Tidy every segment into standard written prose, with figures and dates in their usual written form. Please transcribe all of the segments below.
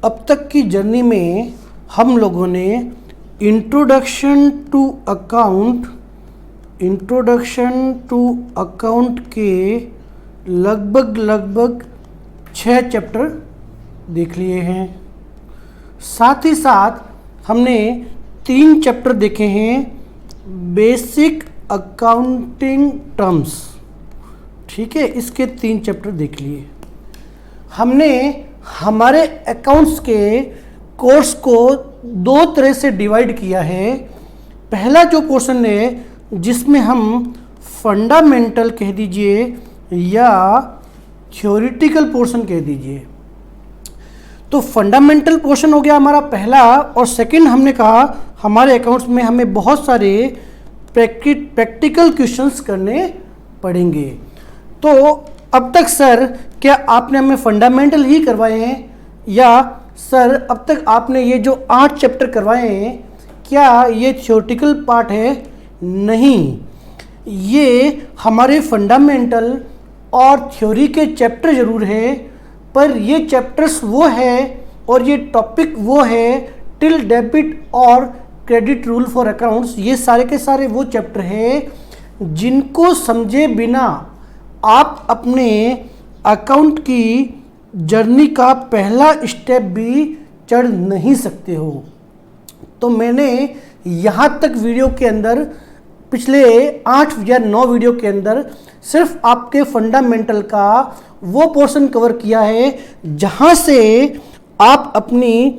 अब तक की जर्नी में हम लोगों ने इंट्रोडक्शन टू अकाउंट के लगभग 6 चैप्टर देख लिए हैं। साथ ही साथ हमने 3 चैप्टर देखे हैं बेसिक अकाउंटिंग टर्म्स। ठीक है, इसके 3 चैप्टर देख लिए। हमने हमारे अकाउंट्स के कोर्स को 2 तरह से डिवाइड किया है। पहला जो पोर्शन है जिसमें हम फंडामेंटल कह दीजिए या थ्योरेटिकल पोर्शन कह दीजिए, तो फंडामेंटल पोर्शन हो गया हमारा पहला। और सेकंड हमने कहा हमारे अकाउंट्स में हमें बहुत सारे प्रैक्टिकल क्वेश्चंस करने पड़ेंगे। तो अब तक सर क्या आपने हमें फंडामेंटल ही करवाए हैं, या सर अब तक आपने ये जो 8 चैप्टर करवाए हैं क्या ये थ्योरेटिकल पार्ट है? नहीं, ये हमारे फंडामेंटल और थ्योरी के चैप्टर ज़रूर है, पर ये चैप्टर्स वो है और ये टॉपिक वो है टिल डेबिट और क्रेडिट रूल फॉर अकाउंट्स। ये सारे के सारे वो चैप्टर हैं जिनको समझे बिना आप अपने अकाउंट की जर्नी का पहला स्टेप भी चढ़ नहीं सकते हो। तो मैंने यहाँ तक वीडियो के अंदर पिछले 8 या 9 वीडियो के अंदर सिर्फ आपके फंडामेंटल का वो पोर्शन कवर किया है जहाँ से आप अपनी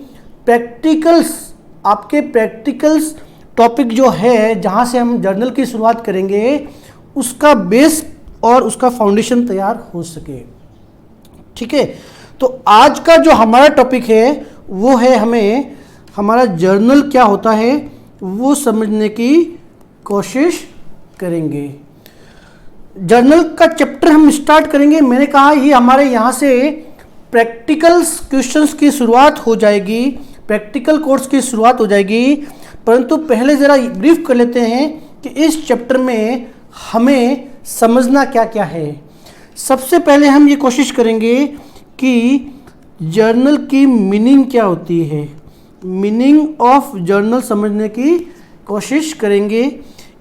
आपके प्रैक्टिकल्स टॉपिक जो है जहाँ से हम जर्नल की शुरुआत करेंगे उसका बेस और उसका फाउंडेशन तैयार हो सके। ठीक है, तो आज का जो हमारा टॉपिक है वो है हमें हमारा जर्नल क्या होता है वो समझने की कोशिश करेंगे। जर्नल का चैप्टर हम स्टार्ट करेंगे। मैंने कहा ये हमारे यहाँ से प्रैक्टिकल क्वेश्चंस की शुरुआत हो जाएगी, प्रैक्टिकल कोर्स की शुरुआत हो जाएगी। परंतु पहले ज़रा ब्रीफ कर लेते हैं कि इस चैप्टर में हमें समझना क्या क्या है। सबसे पहले हम ये कोशिश करेंगे कि जर्नल की मीनिंग क्या होती है, मीनिंग ऑफ जर्नल समझने की कोशिश करेंगे।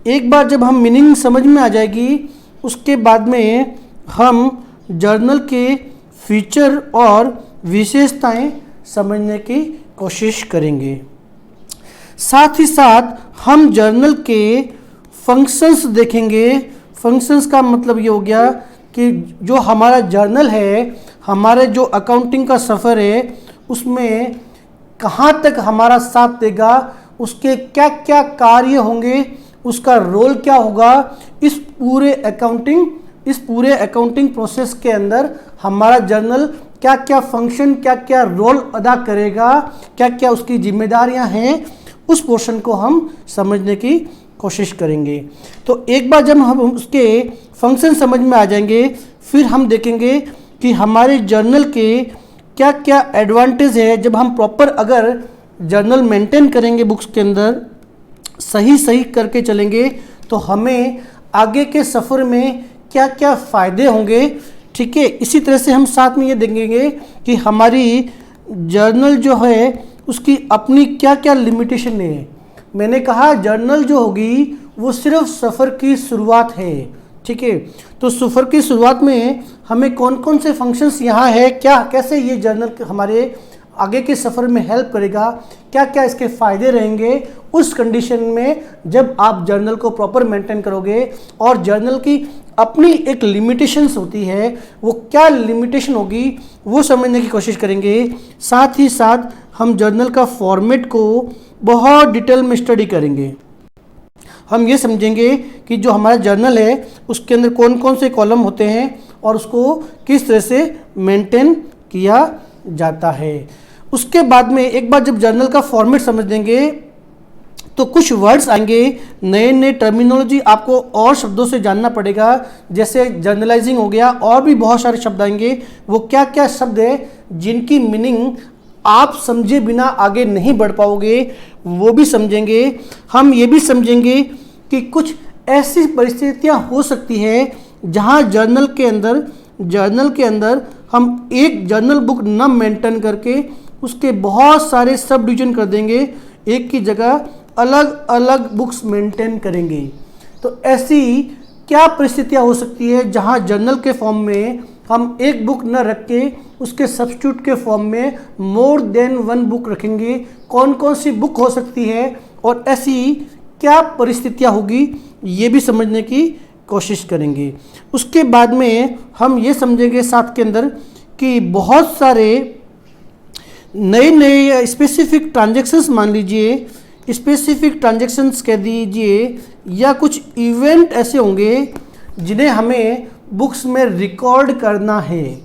एक बार जब हम मीनिंग समझ में आ जाएगी उसके बाद में हम जर्नल के फीचर और विशेषताएं समझने की कोशिश करेंगे। साथ ही साथ हम जर्नल के फंक्शंस देखेंगे। फंक्शंस का मतलब ये हो गया कि जो हमारा जर्नल है, हमारे जो अकाउंटिंग का सफ़र है उसमें कहाँ तक हमारा साथ देगा, उसके क्या क्या कार्य होंगे, उसका रोल क्या होगा। इस पूरे अकाउंटिंग प्रोसेस के अंदर हमारा जर्नल क्या क्या फंक्शन, क्या क्या रोल अदा करेगा, क्या क्या उसकी जिम्मेदारियां हैं, उस पोर्शन को हम समझने की कोशिश करेंगे। तो एक बार जब हम उसके फंक्शन समझ में आ जाएंगे फिर हम देखेंगे कि हमारे जर्नल के क्या क्या एडवांटेज है। जब हम प्रॉपर अगर जर्नल मेंटेन करेंगे, बुक्स के अंदर सही करके चलेंगे तो हमें आगे के सफ़र में क्या क्या फ़ायदे होंगे। ठीक है, इसी तरह से हम साथ में ये देखेंगे कि हमारी जर्नल जो है उसकी अपनी क्या क्या लिमिटेशन है। मैंने कहा जर्नल जो होगी वो सिर्फ सफ़र की शुरुआत है। ठीक है, तो सफ़र की शुरुआत में हमें कौन कौन से फंक्शंस यहाँ है, क्या कैसे ये जर्नल हमारे आगे के सफ़र में हेल्प करेगा, क्या क्या इसके फ़ायदे रहेंगे, उस कंडीशन में जब आप जर्नल को प्रॉपर मेंटेन करोगे। और जर्नल की अपनी एक लिमिटेशंस होती है, वो क्या लिमिटेशन होगी वो समझने की कोशिश करेंगे। साथ ही साथ हम जर्नल का फॉर्मेट को बहुत डिटेल में स्टडी करेंगे। हम ये समझेंगे कि जो हमारा जर्नल है उसके अंदर कौन कौन से कॉलम होते हैं और उसको किस तरह से मेंटेन किया जाता है। उसके बाद में एक बार जब जर्नल का फॉर्मेट समझ लेंगे तो कुछ वर्ड्स आएंगे, नए नए टर्मिनोलॉजी आपको और शब्दों से जानना पड़ेगा। जैसे जर्नलाइजिंग हो गया, और भी बहुत सारे शब्द आएंगे। वो क्या क्या शब्द है जिनकी मीनिंग आप समझे बिना आगे नहीं बढ़ पाओगे, वो भी समझेंगे। हम ये भी समझेंगे कि कुछ ऐसी परिस्थितियां हो सकती है जहां जर्नल के अंदर हम एक जर्नल बुक न मेंटेन करके उसके बहुत सारे सब डिवीजन कर देंगे, एक की जगह अलग अलग बुक्स मेंटेन करेंगे। तो ऐसी क्या परिस्थितियाँ हो सकती है जहाँ जर्नल के फॉर्म में हम एक बुक न रख के उसके सब्स्टिट्यूट के फॉर्म में मोर देन वन बुक रखेंगे, कौन कौन सी बुक हो सकती है और ऐसी क्या परिस्थितियाँ होगी, ये भी समझने की कोशिश करेंगे। उसके बाद में हम ये समझेंगे साथ के अंदर कि बहुत सारे नए नए स्पेसिफिक ट्रांजैक्शंस, मान लीजिए स्पेसिफिक ट्रांजैक्शंस कह दीजिए, या कुछ इवेंट ऐसे होंगे जिन्हें हमें बुक्स में रिकॉर्ड करना है।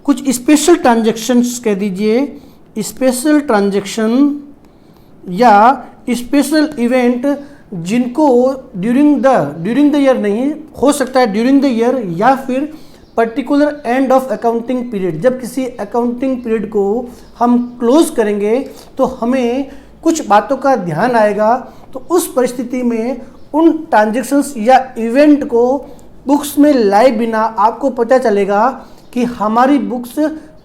कुछ स्पेशल ट्रांजैक्शंस कह दीजिए, स्पेशल ट्रांजैक्शन या स्पेशल इवेंट जिनको ड्यूरिंग द ईयर नहीं हो सकता है, ड्यूरिंग द ईयर या फिर particular end of accounting period, जब किसी अकाउंटिंग पीरियड को हम क्लोज करेंगे तो हमें कुछ बातों का ध्यान आएगा। तो उस परिस्थिति में उन ट्रांजैक्शंस या इवेंट को बुक्स में लाए बिना आपको पता चलेगा कि हमारी books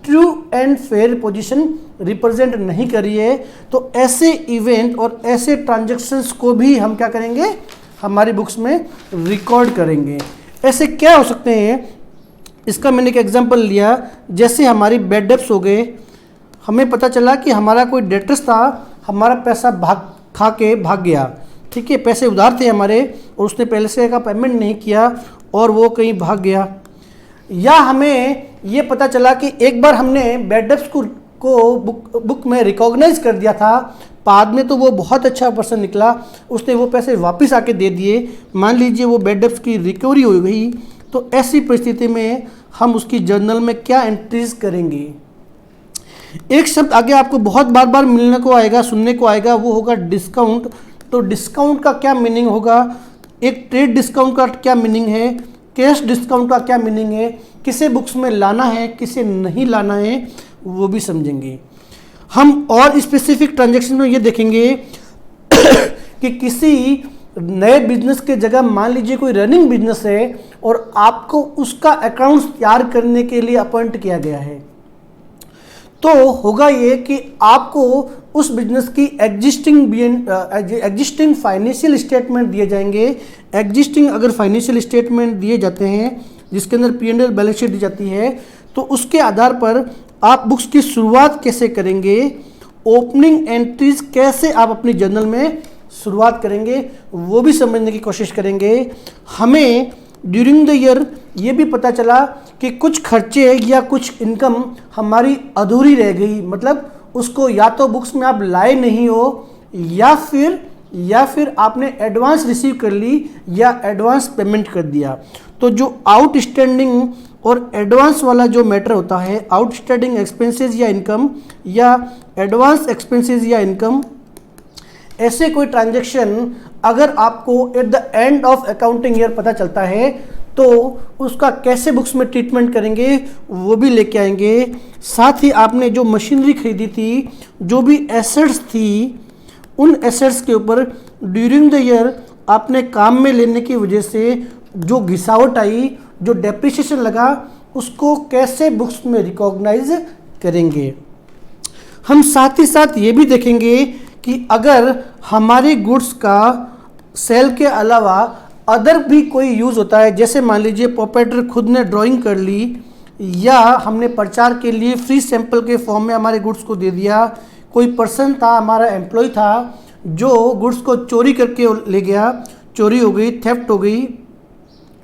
true and fair position represent नहीं कर रही है। तो ऐसे इवेंट और ऐसे ट्रांजैक्शंस को भी हम क्या करेंगे, हमारी बुक्स में रिकॉर्ड करेंगे। ऐसे क्या हो सकते हैं, इसका मैंने एक एग्जांपल लिया, जैसे हमारी बैड डेब्ट्स हो गए। हमें पता चला कि हमारा कोई डेटर्स था, हमारा पैसा भाग गया, ठीक है, पैसे उधार थे हमारे और उसने पहले से का पेमेंट नहीं किया और वो कहीं भाग गया। या हमें ये पता चला कि एक बार हमने बैड डेब्ट्स को बुक में रिकॉग्नाइज कर दिया था, बाद में तो वो बहुत अच्छा पर्सन निकला, उसने वो पैसे वापस आके दे दिए, मान लीजिए वो बैड डेब्ट्स की रिकवरी हो गई। तो ऐसी परिस्थिति में हम उसकी जर्नल में क्या एंट्रीज करेंगे। एक शब्द आगे आपको बहुत बार बार मिलने को आएगा, सुनने को आएगा, वो होगा डिस्काउंट। तो डिस्काउंट का क्या मीनिंग होगा, एक ट्रेड डिस्काउंट का क्या मीनिंग है, कैश डिस्काउंट का क्या मीनिंग है, किसे बुक्स में लाना है किसे नहीं लाना है, वो भी समझेंगे हम। और स्पेसिफिक ट्रांजैक्शन में ये देखेंगे कि किसी नए बिजनेस के जगह मान लीजिए कोई रनिंग बिजनेस है और आपको उसका अकाउंट्स तैयार करने के लिए अपॉइंट किया गया है, तो होगा ये कि आपको उस बिजनेस की एग्जिस्टिंग फाइनेंशियल स्टेटमेंट दिए जाएंगे। एग्जिस्टिंग अगर फाइनेंशियल स्टेटमेंट दिए जाते हैं जिसके अंदर P&L बैलेंस शीट दी जाती है, तो उसके आधार पर आप बुक्स की शुरुआत कैसे करेंगे, ओपनिंग एंट्रीज कैसे आप अपनी जर्नल में शुरुआत करेंगे, वो भी समझने की कोशिश करेंगे। हमें ड्यूरिंग द ईयर ये भी पता चला कि कुछ खर्चे या कुछ इनकम हमारी अधूरी रह गई, मतलब उसको या तो बुक्स में आप लाए नहीं हो या फिर आपने एडवांस रिसीव कर ली या एडवांस पेमेंट कर दिया। तो जो आउटस्टैंडिंग और एडवांस वाला जो मैटर होता है, आउटस्टैंडिंग एक्सपेंसेस या इनकम या एडवांस एक्सपेंसेस या इनकम, ऐसे कोई ट्रांजैक्शन अगर आपको at the end of accounting year पता चलता है तो उसका कैसे बुक्स में ट्रीटमेंट करेंगे वो भी लेके आएंगे। साथ ही आपने जो मशीनरी खरीदी थी, जो भी एसेट्स थी, उन एसेट्स के ऊपर ड्यूरिंग द ईयर आपने काम में लेने की वजह से जो घिसावट आई, जो डेप्रिसिएशन लगा, उसको कैसे बुक्स में रिकॉग्नाइज करेंगे। हम साथ ही साथ ये भी देखेंगे कि अगर हमारे गुड्स का सेल के अलावा अदर भी कोई यूज़ होता है, जैसे मान लीजिए प्रोप्राइटर खुद ने ड्राइंग कर ली या हमने प्रचार के लिए फ्री सैंपल के फॉर्म में हमारे गुड्स को दे दिया, कोई पर्सन था, हमारा एम्प्लॉय था जो गुड्स को चोरी करके ले गया, चोरी हो गई, थेफ्ट हो गई,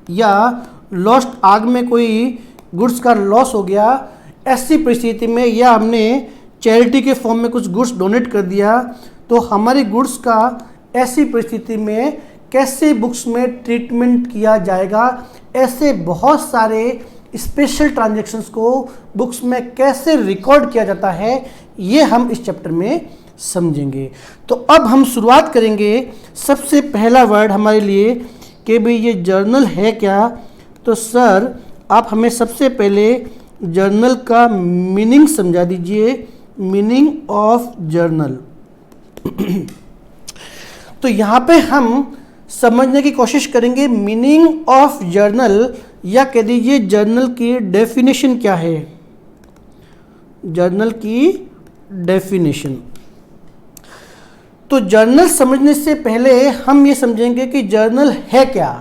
या लॉस्ट आग में कोई गुड्स का लॉस हो गया, ऐसी परिस्थिति में या हमने चैरिटी के फॉर्म में कुछ गुड्स डोनेट कर दिया, तो हमारे गुड्स का ऐसी परिस्थिति में कैसे बुक्स में ट्रीटमेंट किया जाएगा। ऐसे बहुत सारे स्पेशल ट्रांजैक्शंस को बुक्स में कैसे रिकॉर्ड किया जाता है, ये हम इस चैप्टर में समझेंगे। तो अब हम शुरुआत करेंगे। सबसे पहला वर्ड हमारे लिए कि भाई ये जर्नल है क्या। तो सर आप हमें सबसे पहले जर्नल का मीनिंग समझा दीजिए, मीनिंग ऑफ जर्नल। तो यहाँ पे हम समझने की कोशिश करेंगे मीनिंग ऑफ जर्नल, या कह दीजिए जर्नल की डेफिनेशन क्या है। जर्नल की डेफिनेशन। तो जर्नल समझने से पहले हम ये समझेंगे कि जर्नल है क्या।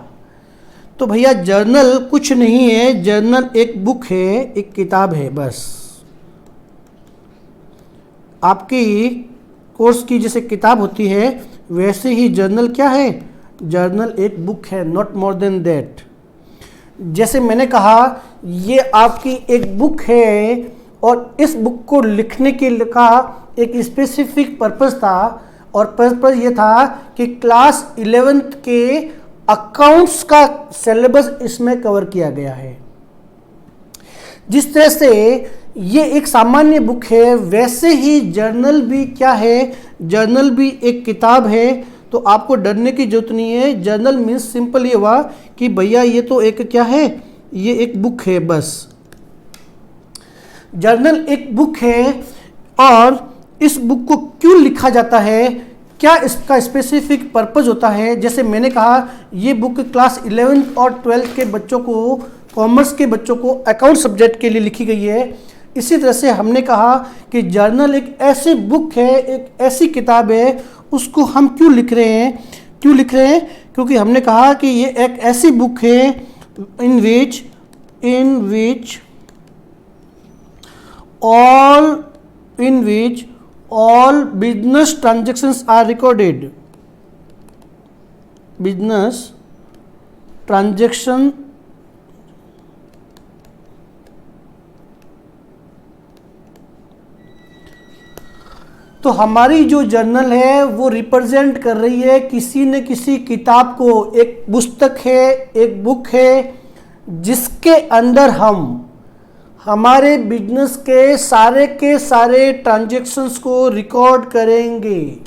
तो भैया जर्नल कुछ नहीं है, जर्नल एक बुक है, एक किताब है बस। आपकी कोर्स की जैसे किताब होती है वैसे ही जर्नल क्या है, जर्नल एक बुक है, नॉट मोर देन दैट। जैसे मैंने कहा ये आपकी एक बुक है और इस बुक को लिखने के का एक स्पेसिफिक पर्पस था, और पर्पस ये था कि क्लास 11th के अकाउंट्स का सिलेबस इसमें कवर किया गया है। जिस तरह से ये एक सामान्य बुक है वैसे ही जर्नल भी क्या है, जर्नल भी एक किताब है। तो आपको डरने की जरूरत नहीं है। जर्नल मीन्स सिंपल ये हुआ कि भैया ये तो एक क्या है, ये एक बुक है बस। जर्नल एक बुक है और इस बुक को क्यों लिखा जाता है, क्या इसका स्पेसिफिक पर्पस होता है। जैसे मैंने कहा ये बुक क्लास 11th और 12th के बच्चों को, कॉमर्स के बच्चों को अकाउंट सब्जेक्ट के लिए लिखी गई है। इसी तरह से हमने कहा कि जर्नल एक ऐसी बुक है, एक ऐसी किताब है, उसको हम क्यों लिख रहे हैं, क्यों लिख रहे हैं, क्योंकि हमने कहा कि ये एक ऐसी बुक है in which all business transactions are recorded. Business transaction तो हमारी जो जर्नल है वो रिप्रेजेंट कर रही है किसी न किसी किताब को। एक पुस्तक है, एक बुक है जिसके अंदर हम हमारे बिजनेस के सारे ट्रांजैक्शंस को रिकॉर्ड करेंगे।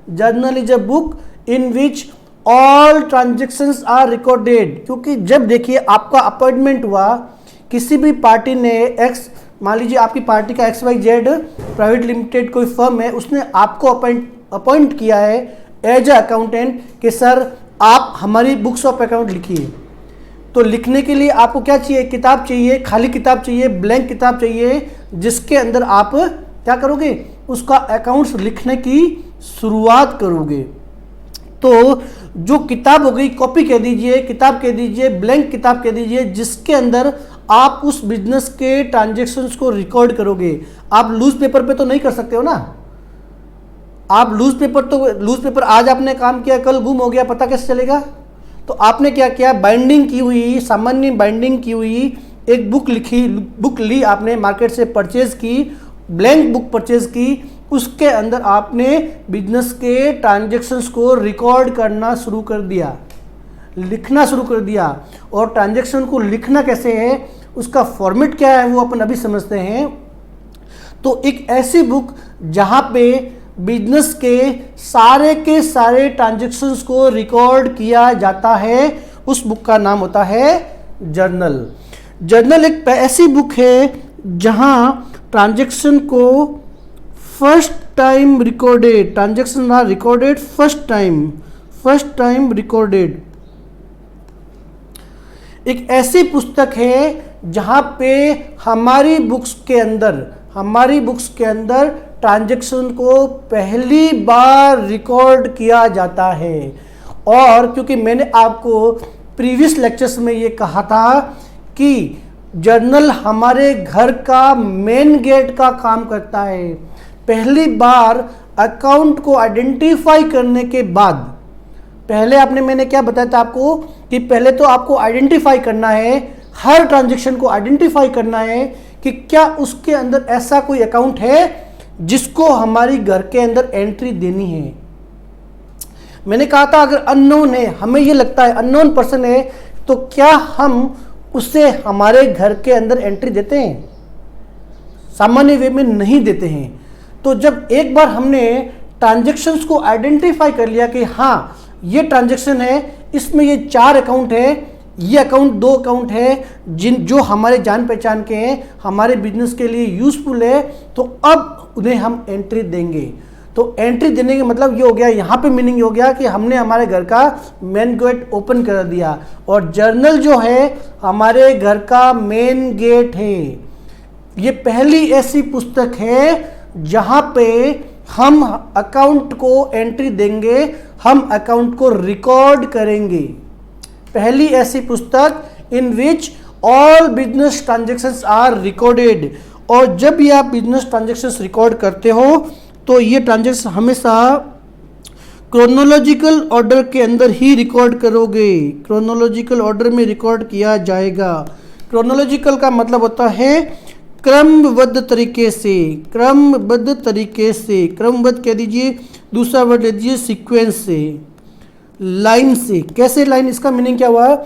Journal is a book in which all transactions are recorded. क्योंकि जब देखिए आपका अपॉइंटमेंट हुआ, किसी भी पार्टी ने एक्स, मान लीजिए आपकी पार्टी का XYZ प्राइवेट लिमिटेड कोई फर्म है, उसने आपको अपॉइंट किया है एज अ अकाउंटेंट कि सर आप हमारी बुक्स ऑफ अकाउंट लिखिए। तो लिखने के लिए आपको क्या चाहिए, किताब चाहिए, खाली किताब चाहिए, ब्लैंक किताब चाहिए, जिसके अंदर आप क्या करोगे, उसका अकाउंट्स लिखने की शुरुआत करोगे। तो जो किताब हो गई, कॉपी कह दीजिए, किताब कह दीजिए, ब्लैंक किताब कह दीजिए, जिसके अंदर आप उस बिजनेस के ट्रांजैक्शंस को रिकॉर्ड करोगे। आप लूज पेपर पे तो नहीं कर सकते हो ना। आप लूज पेपर आज आपने काम किया, कल गुम हो गया, पता कैसे चलेगा। तो आपने क्या किया, बाइंडिंग की हुई, सामान्य बाइंडिंग की हुई एक बुक ली आपने, मार्केट से परचेज की, ब्लैंक बुक परचेज की, उसके अंदर आपने बिजनेस के ट्रांजैक्शंस को रिकॉर्ड करना शुरू कर दिया, लिखना शुरू कर दिया। और ट्रांजैक्शन को लिखना कैसे है, उसका फॉर्मेट क्या है, वो अपन अभी समझते हैं। तो एक ऐसी बुक जहां पे बिजनेस के सारे ट्रांजैक्शंस को रिकॉर्ड किया जाता है, उस बुक का नाम होता है जर्नल। जर्नल एक ऐसी बुक है जहां ट्रांजैक्शन को first time recorded, transaction are recorded first time recorded. एक ऐसी पुस्तक है जहां पे हमारी बुक्स के अंदर ट्रांजैक्शन को पहली बार रिकॉर्ड किया जाता है। और क्योंकि मैंने आपको प्रीवियस लेक्चर्स में ये कहा था कि जर्नल हमारे घर का मेन गेट का काम करता है। पहली बार अकाउंट को आइडेंटिफाई करने के बाद, पहले मैंने क्या बताया था आपको कि पहले तो आपको आइडेंटिफाई करना है, हर ट्रांजैक्शन को आइडेंटिफाई करना है कि क्या उसके अंदर ऐसा कोई अकाउंट है जिसको हमारी घर के अंदर एंट्री देनी है। मैंने कहा था अगर अननोन है, हमें ये लगता है अननोन पर्सन है, तो क्या हम उसे हमारे घर के अंदर एंट्री देते हैं? सामान्य वे में नहीं देते हैं। तो जब एक बार हमने ट्रांजैक्शंस को आइडेंटिफाई कर लिया कि हाँ ये ट्रांजैक्शन है, इसमें ये 4 अकाउंट है, ये अकाउंट 2 अकाउंट है जो हमारे जान पहचान के हैं, हमारे बिजनेस के लिए यूजफुल है, तो अब उन्हें हम एंट्री देंगे। तो एंट्री देने का मतलब ये हो गया, यहाँ पे मीनिंग हो गया कि हमने हमारे घर का मेन गेट ओपन कर दिया। और जर्नल जो है हमारे घर का मेन गेट है। ये पहली ऐसी पुस्तक है जहाँ पे हम अकाउंट को एंट्री देंगे, हम अकाउंट को रिकॉर्ड करेंगे। पहली ऐसी पुस्तक in which all business transactions are recorded. और जब ये आप बिजनेस ट्रांजेक्शन्स रिकॉर्ड करते हो तो ये ट्रांजेक्शन हमेशा क्रोनोलॉजिकल ऑर्डर के अंदर ही रिकॉर्ड करोगे, क्रोनोलॉजिकल ऑर्डर में रिकॉर्ड किया जाएगा। क्रोनोलॉजिकल का मतलब होता है क्रमबद्ध तरीके से, क्रमबद्ध तरीके से, क्रमबद्ध कह दीजिए, दूसरा वर्ड ले दीजिए सीक्वेंस से, लाइन से। कैसे लाइन, इसका मीनिंग क्या हुआ?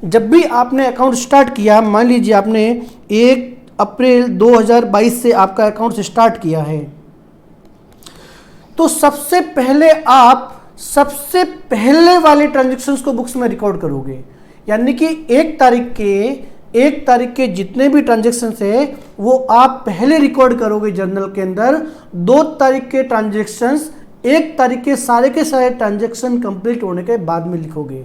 जब भी आपने अकाउंट स्टार्ट किया, मान लीजिए आपने 1 अप्रैल 2022 से आपका अकाउंट स्टार्ट किया है, तो सबसे पहले आप सबसे पहले वाले ट्रांजैक्शंस को बुक्स में रिकॉर्ड करोगे। यानी कि 1 तारीख के जितने भी ट्रांजैक्शंस है वो आप पहले रिकॉर्ड करोगे जर्नल के अंदर। 2 तारीख के ट्रांजैक्शंस, 1 तारीख के सारे ट्रांजैक्शन कंप्लीट होने के बाद में लिखोगे।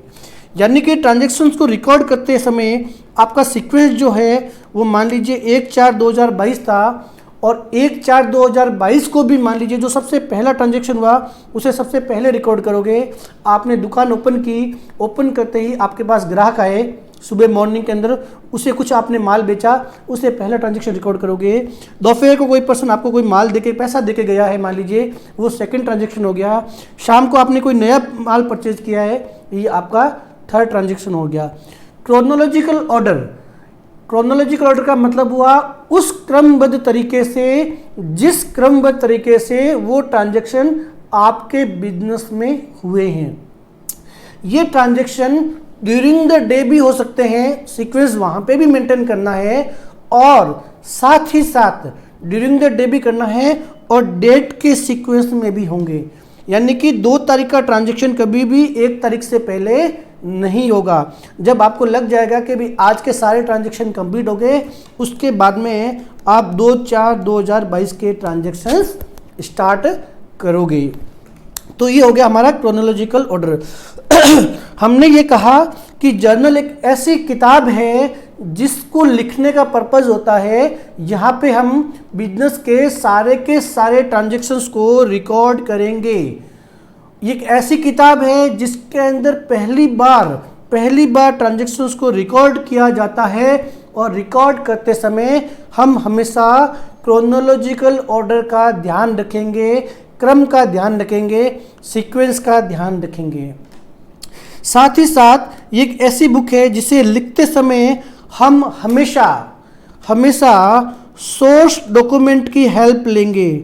यानी कि ट्रांजैक्शंस को रिकॉर्ड करते समय आपका सीक्वेंस जो है वो मान लीजिए 1/4/2022 था, और 1/4/2022 को भी मान लीजिए जो सबसे पहला ट्रांजैक्शन हुआ उसे सबसे पहले रिकॉर्ड करोगे। आपने दुकान ओपन की, ओपन करते ही आपके पास ग्राहक आए सुबह मॉर्निंग के अंदर, उसे कुछ आपने माल बेचा, उसे पहला ट्रांजैक्शन रिकॉर्ड करोगे। दोपहर को कोई पर्सन आपको कोई माल देके, पैसा देके गया है, मान लीजिए वो सेकंड ट्रांजैक्शन हो गया। शाम को आपने कोई नया माल परचेज किया है, ये आपका थर्ड ट्रांजैक्शन हो गया। क्रोनोलॉजिकल ऑर्डर, क्रोनोलॉजिकल ऑर्डर का मतलब हुआ उस क्रमबद्ध तरीके से, जिस क्रमबद्ध तरीके से वो ट्रांजैक्शन आपके बिजनेस में हुए हैं। ये ट्रांजैक्शन ड्यूरिंग द डे भी हो सकते हैं, सीक्वेंस वहाँ पे भी मेंटेन करना है, और साथ ही साथ ड्यूरिंग द डे भी करना है, और डेट के सीक्वेंस में भी होंगे। यानी कि 2 तारीख का ट्रांजैक्शन कभी भी 1 तारीख से पहले नहीं होगा। जब आपको लग जाएगा कि भी आज के सारे ट्रांजैक्शन कंप्लीट हो गए, उसके बाद में आप 2/4/2022 के ट्रांजैक्शंस स्टार्ट करोगे। तो ये हो गया हमारा क्रोनोलॉजिकल ऑर्डर। हमने ये कहा कि जर्नल एक ऐसी किताब है जिसको लिखने का पर्पज़ होता है यहाँ पे हम बिजनेस के सारे ट्रांजैक्शंस को रिकॉर्ड करेंगे। ये एक ऐसी किताब है जिसके अंदर पहली बार ट्रांजैक्शंस को रिकॉर्ड किया जाता है, और रिकॉर्ड करते समय हम हमेशा क्रोनोलॉजिकल ऑर्डर का ध्यान रखेंगे, क्रम का ध्यान रखेंगे, सीक्वेंस का ध्यान रखेंगे। साथ ही साथ ये एक ऐसी बुक है जिसे लिखते समय हम हमेशा सोर्स डॉक्यूमेंट की हेल्प लेंगे,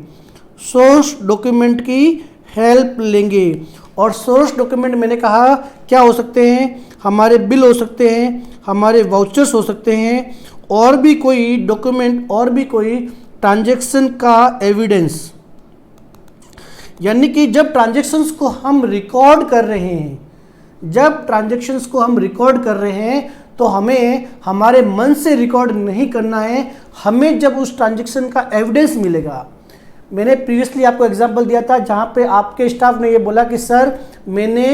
सोर्स डॉक्यूमेंट की हेल्प लेंगे। और सोर्स डॉक्यूमेंट मैंने कहा क्या हो सकते हैं? हमारे बिल हो सकते हैं, हमारे वाउचर्स हो सकते हैं, और भी कोई डॉक्यूमेंट, और भी कोई ट्रांजैक्शन का एविडेंस। यानी कि जब ट्रांजैक्शंस को हम रिकॉर्ड कर रहे हैं, तो हमें हमारे मन से रिकॉर्ड नहीं करना है, हमें जब उस ट्रांजैक्शन का एविडेंस मिलेगा। मैंने प्रीवियसली आपको एग्जांपल दिया था जहाँ पे आपके स्टाफ ने ये बोला कि सर मैंने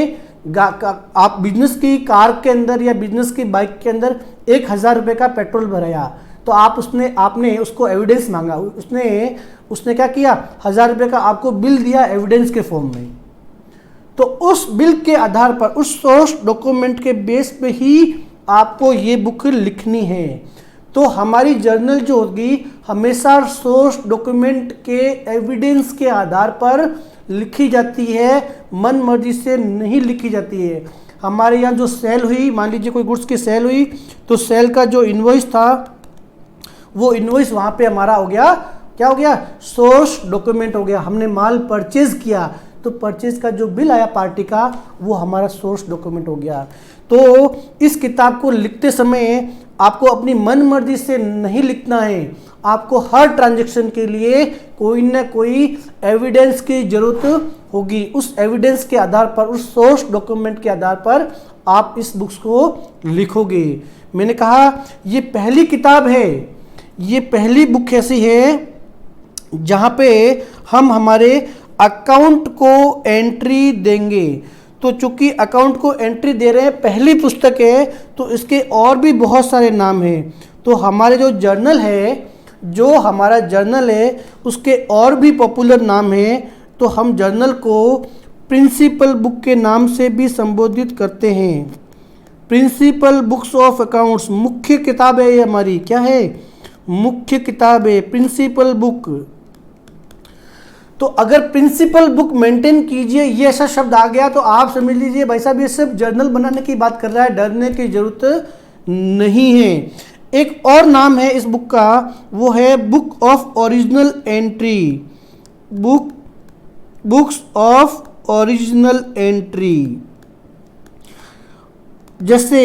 आप बिजनेस की कार के अंदर या बिजनेस की बाइक के अंदर 1000 रुपये का पेट्रोल भराया, तो आपने उसको एविडेंस मांगा, उसने क्या किया, 1000 रुपये का आपको बिल दिया एविडेंस के फॉर्म में। तो उस बिल के आधार पर, उस सोर्स डॉक्यूमेंट के बेस पे ही आपको ये बुक लिखनी है। तो हमारी जर्नल जो होगी हमेशा सोर्स डॉक्यूमेंट के एविडेंस के आधार पर लिखी जाती है, मन मर्जी से नहीं लिखी जाती है। हमारे यहाँ जो सेल हुई, मान लीजिए कोई गुड्स की सेल हुई, तो सेल का जो इनवॉइस था वो इनवॉइस वहाँ पे हमारा हो गया, क्या हो गया, सोर्स डॉक्यूमेंट हो गया। हमने माल परचेज किया तो परचेज का जो बिल आया पार्टी का वो हमारा सोर्स डॉक्यूमेंट हो गया। तो इस किताब को लिखते समय आपको अपनी मन मर्जी से नहीं लिखना है, आपको हर ट्रांजैक्शन के लिए कोई ना कोई एविडेंस की जरूरत होगी। उस एविडेंस के आधार पर, उस सोर्स डॉक्यूमेंट के आधार पर आप इस बुक्स को लिखोगे। मैंने कहा ये पहली किताब है, ये पहली बुक ऐसी है जहाँ पे हम हमारे अकाउंट को एंट्री देंगे। तो चूंकि अकाउंट को एंट्री दे रहे हैं, पहली पुस्तक है, तो इसके और भी बहुत सारे नाम हैं। तो हमारे जो जर्नल है जो हमारा जर्नल है उसके और भी पॉपुलर नाम है, तो हम जर्नल को प्रिंसिपल बुक के नाम से भी संबोधित करते हैं। प्रिंसिपल बुक्स ऑफ अकाउंट्स, मुख्य किताब है ये हमारी, क्या है, मुख्य किताब है, प्रिंसिपल बुक। तो अगर प्रिंसिपल बुक मेंटेन कीजिए ये ऐसा शब्द आ गया तो आप समझ लीजिए भाई साहब ये सिर्फ जर्नल बनाने की बात कर रहा है, डरने की जरूरत नहीं है। एक और नाम है इस बुक का, वो है book of original entry, books of original entry. जैसे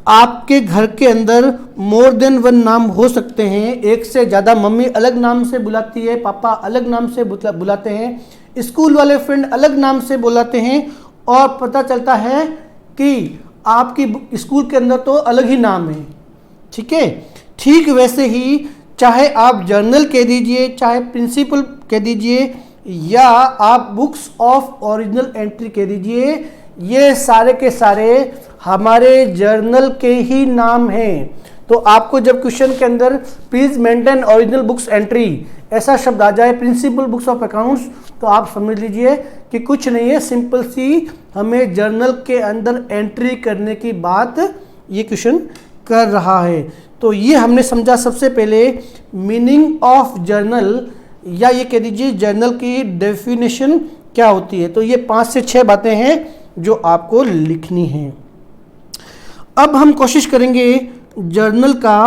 आपके घर के अंदर मोर देन वन नाम हो सकते हैं, एक से ज़्यादा, मम्मी अलग नाम से बुलाती है, पापा अलग नाम से बुलाते हैं, स्कूल वाले फ्रेंड अलग नाम से बुलाते हैं, और पता चलता है कि आपकी स्कूल के अंदर तो अलग ही नाम है। ठीक है, ठीक वैसे ही चाहे आप जर्नल कह दीजिए, चाहे प्रिंसिपल कह दीजिए, या आप बुक्स ऑफ ओरिजिनल एंट्री कह दीजिए, ये सारे के सारे हमारे जर्नल के ही नाम हैं। तो आपको जब क्वेश्चन के अंदर please maintain original books entry ऐसा शब्द आ जाए, प्रिंसिपल बुक्स ऑफ अकाउंट्स, तो आप समझ लीजिए कि कुछ नहीं है, सिंपल सी हमें जर्नल के अंदर एंट्री करने की बात ये क्वेश्चन कर रहा है। तो ये हमने समझा सबसे पहले मीनिंग ऑफ जर्नल, या ये कह दीजिए जर्नल की डेफिनेशन क्या होती है। तो ये 5 से 6 बातें हैं जो आपको लिखनी है। अब हम कोशिश करेंगे जर्नल का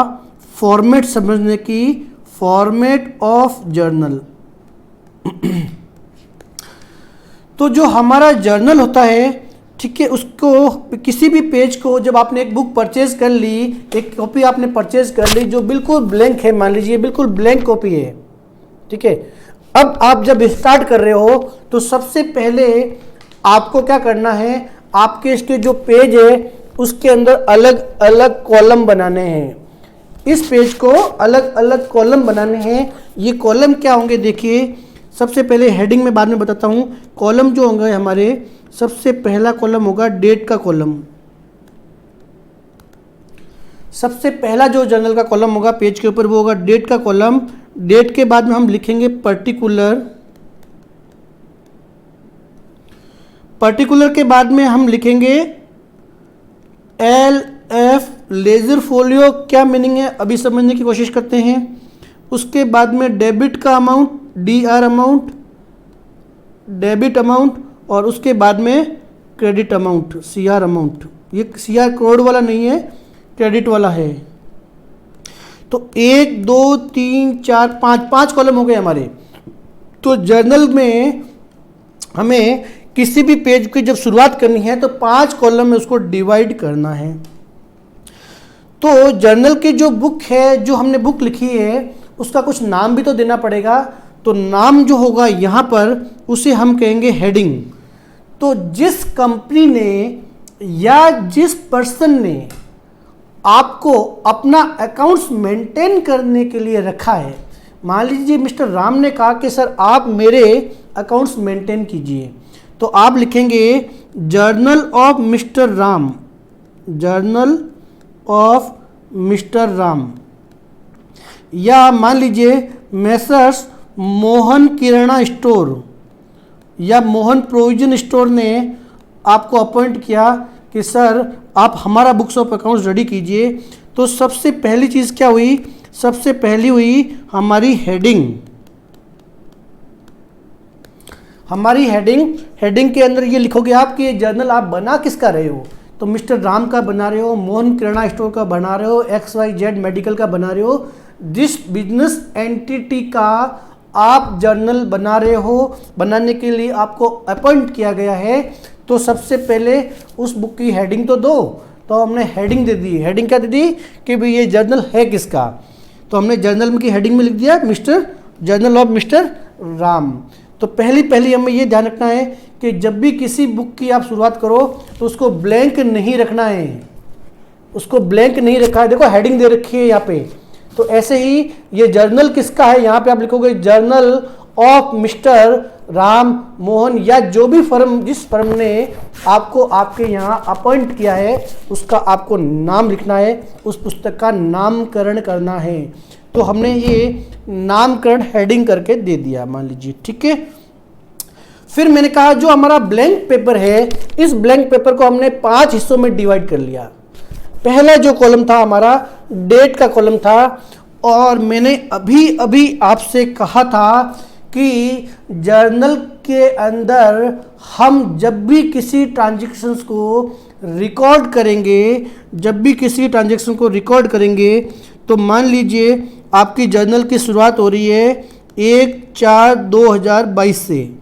फॉर्मेट समझने की, फॉर्मेट ऑफ जर्नल। तो जो हमारा जर्नल होता है, ठीक है, उसको किसी भी पेज को जब आपने एक बुक परचेज कर ली, एक कॉपी आपने परचेज कर ली जो बिल्कुल ब्लैंक है, मान लीजिए बिल्कुल ब्लैंक कॉपी है, ठीक है। अब आप जब स्टार्ट कर रहे हो तो सबसे पहले आपको क्या करना है, आपके इसके जो पेज है उसके अंदर अलग अलग कॉलम बनाने हैं। इस पेज को अलग अलग कॉलम बनाने हैं। ये कॉलम क्या होंगे देखिए, सबसे पहले हेडिंग में बाद में बताता हूँ। कॉलम जो होंगे हमारे, सबसे पहला कॉलम होगा डेट का कॉलम। सबसे पहला जो जर्नल का कॉलम होगा पेज के ऊपर वो होगा डेट का कॉलम। डेट के बाद में हम लिखेंगे पर्टिकुलर, पर्टिकुलर के बाद में हम लिखेंगे LF लेजर फोलियो। क्या मीनिंग है अभी समझने की कोशिश करते हैं। उसके बाद में डेबिट का amount, DR amount, debit amount, और उसके बाद में क्रेडिट अमाउंट, CR अमाउंट। ये CR करोड़ वाला नहीं है, क्रेडिट वाला है। तो 1 2 3 4 5 कॉलम हो गए हमारे। तो जर्नल में हमें किसी भी पेज की जब शुरुआत करनी है तो 5 कॉलम में उसको डिवाइड करना है। तो जर्नल की जो बुक है, जो हमने बुक लिखी है, उसका कुछ नाम भी तो देना पड़ेगा। तो नाम जो होगा यहाँ पर उसे हम कहेंगे हेडिंग। तो जिस कंपनी ने या जिस पर्सन ने आपको अपना अकाउंट्स मेंटेन करने के लिए रखा है, मान लीजिए मिस्टर राम ने कहा कि सर आप मेरे अकाउंट्स मेंटेन कीजिए, तो आप लिखेंगे journal of mister Ram, journal of mister Ram. या मान लीजिए मेसर्स मोहन किराना स्टोर या मोहन प्रोविजन स्टोर ने आपको अपॉइंट किया कि सर आप हमारा बुक्स ऑफ अकाउंट्स रेडी कीजिए। तो सबसे पहली चीज़ क्या हुई, सबसे पहली हुई हमारी हेडिंग। हमारी हेडिंग, हेडिंग के अंदर ये लिखोगे आप कि ये जर्नल आप बना किसका रहे हो। तो मिस्टर राम का बना रहे हो, मोहन किराना स्टोर का बना रहे हो, XYZ मेडिकल का बना रहे हो, जिस बिजनेस एंटिटी का आप जर्नल बना रहे हो, बनाने के लिए आपको अपॉइंट किया गया है, तो सबसे पहले उस बुक की हेडिंग तो दो। तो हमने हेडिंग दे दी। हेडिंग क्या दे दी कि भाई ये जर्नल है किसका। तो हमने जर्नल में की हेडिंग में लिख दिया mister, journal of mister Ram. तो पहली हमें ये ध्यान रखना है कि जब भी किसी बुक की आप शुरुआत करो तो उसको ब्लैंक नहीं रखना है, उसको ब्लैंक नहीं रखा है। देखो हेडिंग दे रखी है यहाँ पे। तो ऐसे ही ये जर्नल किसका है, यहाँ पे आप लिखोगे journal of mister Ram Mohan, या जो भी फर्म, जिस फर्म ने आपको आपके यहाँ अपॉइंट किया है उसका आपको नाम लिखना है, उस पुस्तक का नामकरण करना है। तो हमने ये नामकरण हेडिंग करके दे दिया, मान लीजिए, ठीक है। फिर मैंने कहा जो हमारा ब्लैंक पेपर है, इस ब्लैंक पेपर को हमने 5 हिस्सों में डिवाइड कर लिया। पहला जो कॉलम था हमारा डेट का कॉलम था, और मैंने अभी अभी आपसे कहा था कि जर्नल के अंदर हम जब भी किसी ट्रांजैक्शंस को रिकॉर्ड करेंगे, तो मान लीजिए आपकी जर्नल की शुरुआत हो रही है 1/4/2022 से।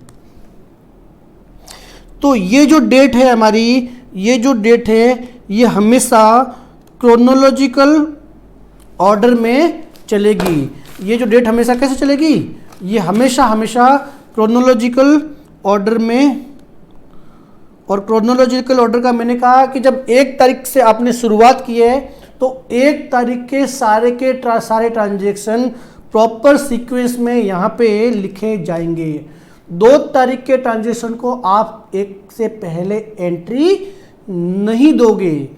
तो ये जो डेट है हमारी, ये हमेशा क्रोनोलॉजिकल ऑर्डर में चलेगी। ये जो डेट हमेशा कैसे चलेगी? ये हमेशा क्रोनोलॉजिकल ऑर्डर में। और क्रोनोलॉजिकल ऑर्डर का मैंने कहा कि जब 1 तारीख से आपने शुरुआत की है तो 1 तारीख के सारे ट्रांजैक्शन प्रॉपर सीक्वेंस में यहाँ पे लिखे जाएंगे। 2 तारीख के ट्रांजैक्शन को आप 1 से पहले एंट्री नहीं दोगे।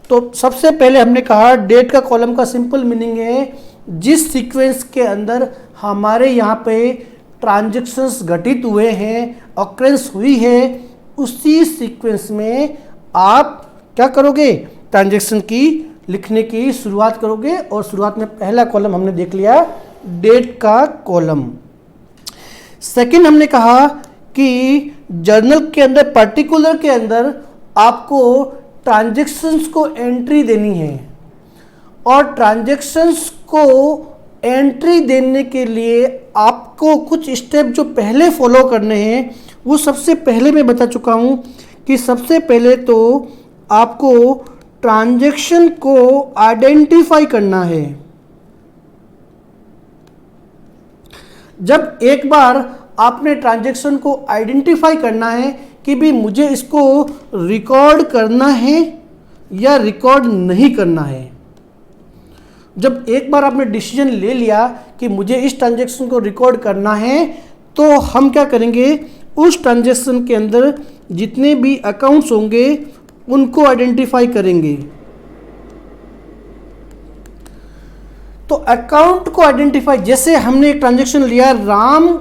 तो सबसे पहले हमने कहा डेट का कॉलम का सिंपल मीनिंग है जिस सीक्वेंस के अंदर हमारे यहाँ पे ट्रांजैक्शंस घटित हुए हैं, ऑकरेंस हुई है, उसी सीक्वेंस में आप क्या करोगे? ट्रांजैक्शन की लिखने की शुरुआत करोगे। और शुरुआत में पहला कॉलम हमने देख लिया, डेट का कॉलम। सेकंड हमने कहा कि जर्नल के अंदर, पर्टिकुलर के अंदर आपको ट्रांजैक्शंस को एंट्री देनी है, और ट्रांजैक्शंस को एंट्री देने के लिए आपको कुछ स्टेप जो पहले फॉलो करने हैं, वो सबसे पहले मैं बता चुका हूं कि सबसे पहले तो आपको ट्रांजैक्शन को आइडेंटिफाई करना है। जब एक बार आपने ट्रांजैक्शन को आइडेंटिफाई करना है कि भी मुझे इसको रिकॉर्ड करना है या रिकॉर्ड नहीं करना है, जब एक बार आपने डिसीजन ले लिया कि मुझे इस ट्रांजैक्शन को रिकॉर्ड करना है, तो हम क्या करेंगे? उस ट्रांजैक्शन के अंदर जितने भी अकाउंट्स होंगे उनको आइडेंटिफाई करेंगे। तो अकाउंट को आइडेंटिफाई, जैसे हमने एक ट्रांजैक्शन लिया, राम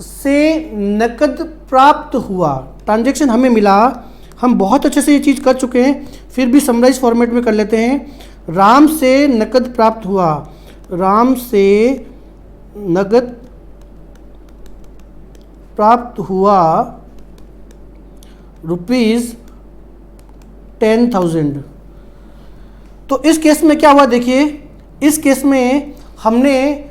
से नकद प्राप्त हुआ, ट्रांजैक्शन हमें मिला, हम बहुत अच्छे से ये चीज़ कर चुके हैं, फिर भी समराइज फॉर्मेट में कर लेते हैं। राम से नकद प्राप्त हुआ, राम से नगद प्राप्त हुआ ₹10,000। तो इस केस में क्या हुआ? देखिए, इस केस में हमने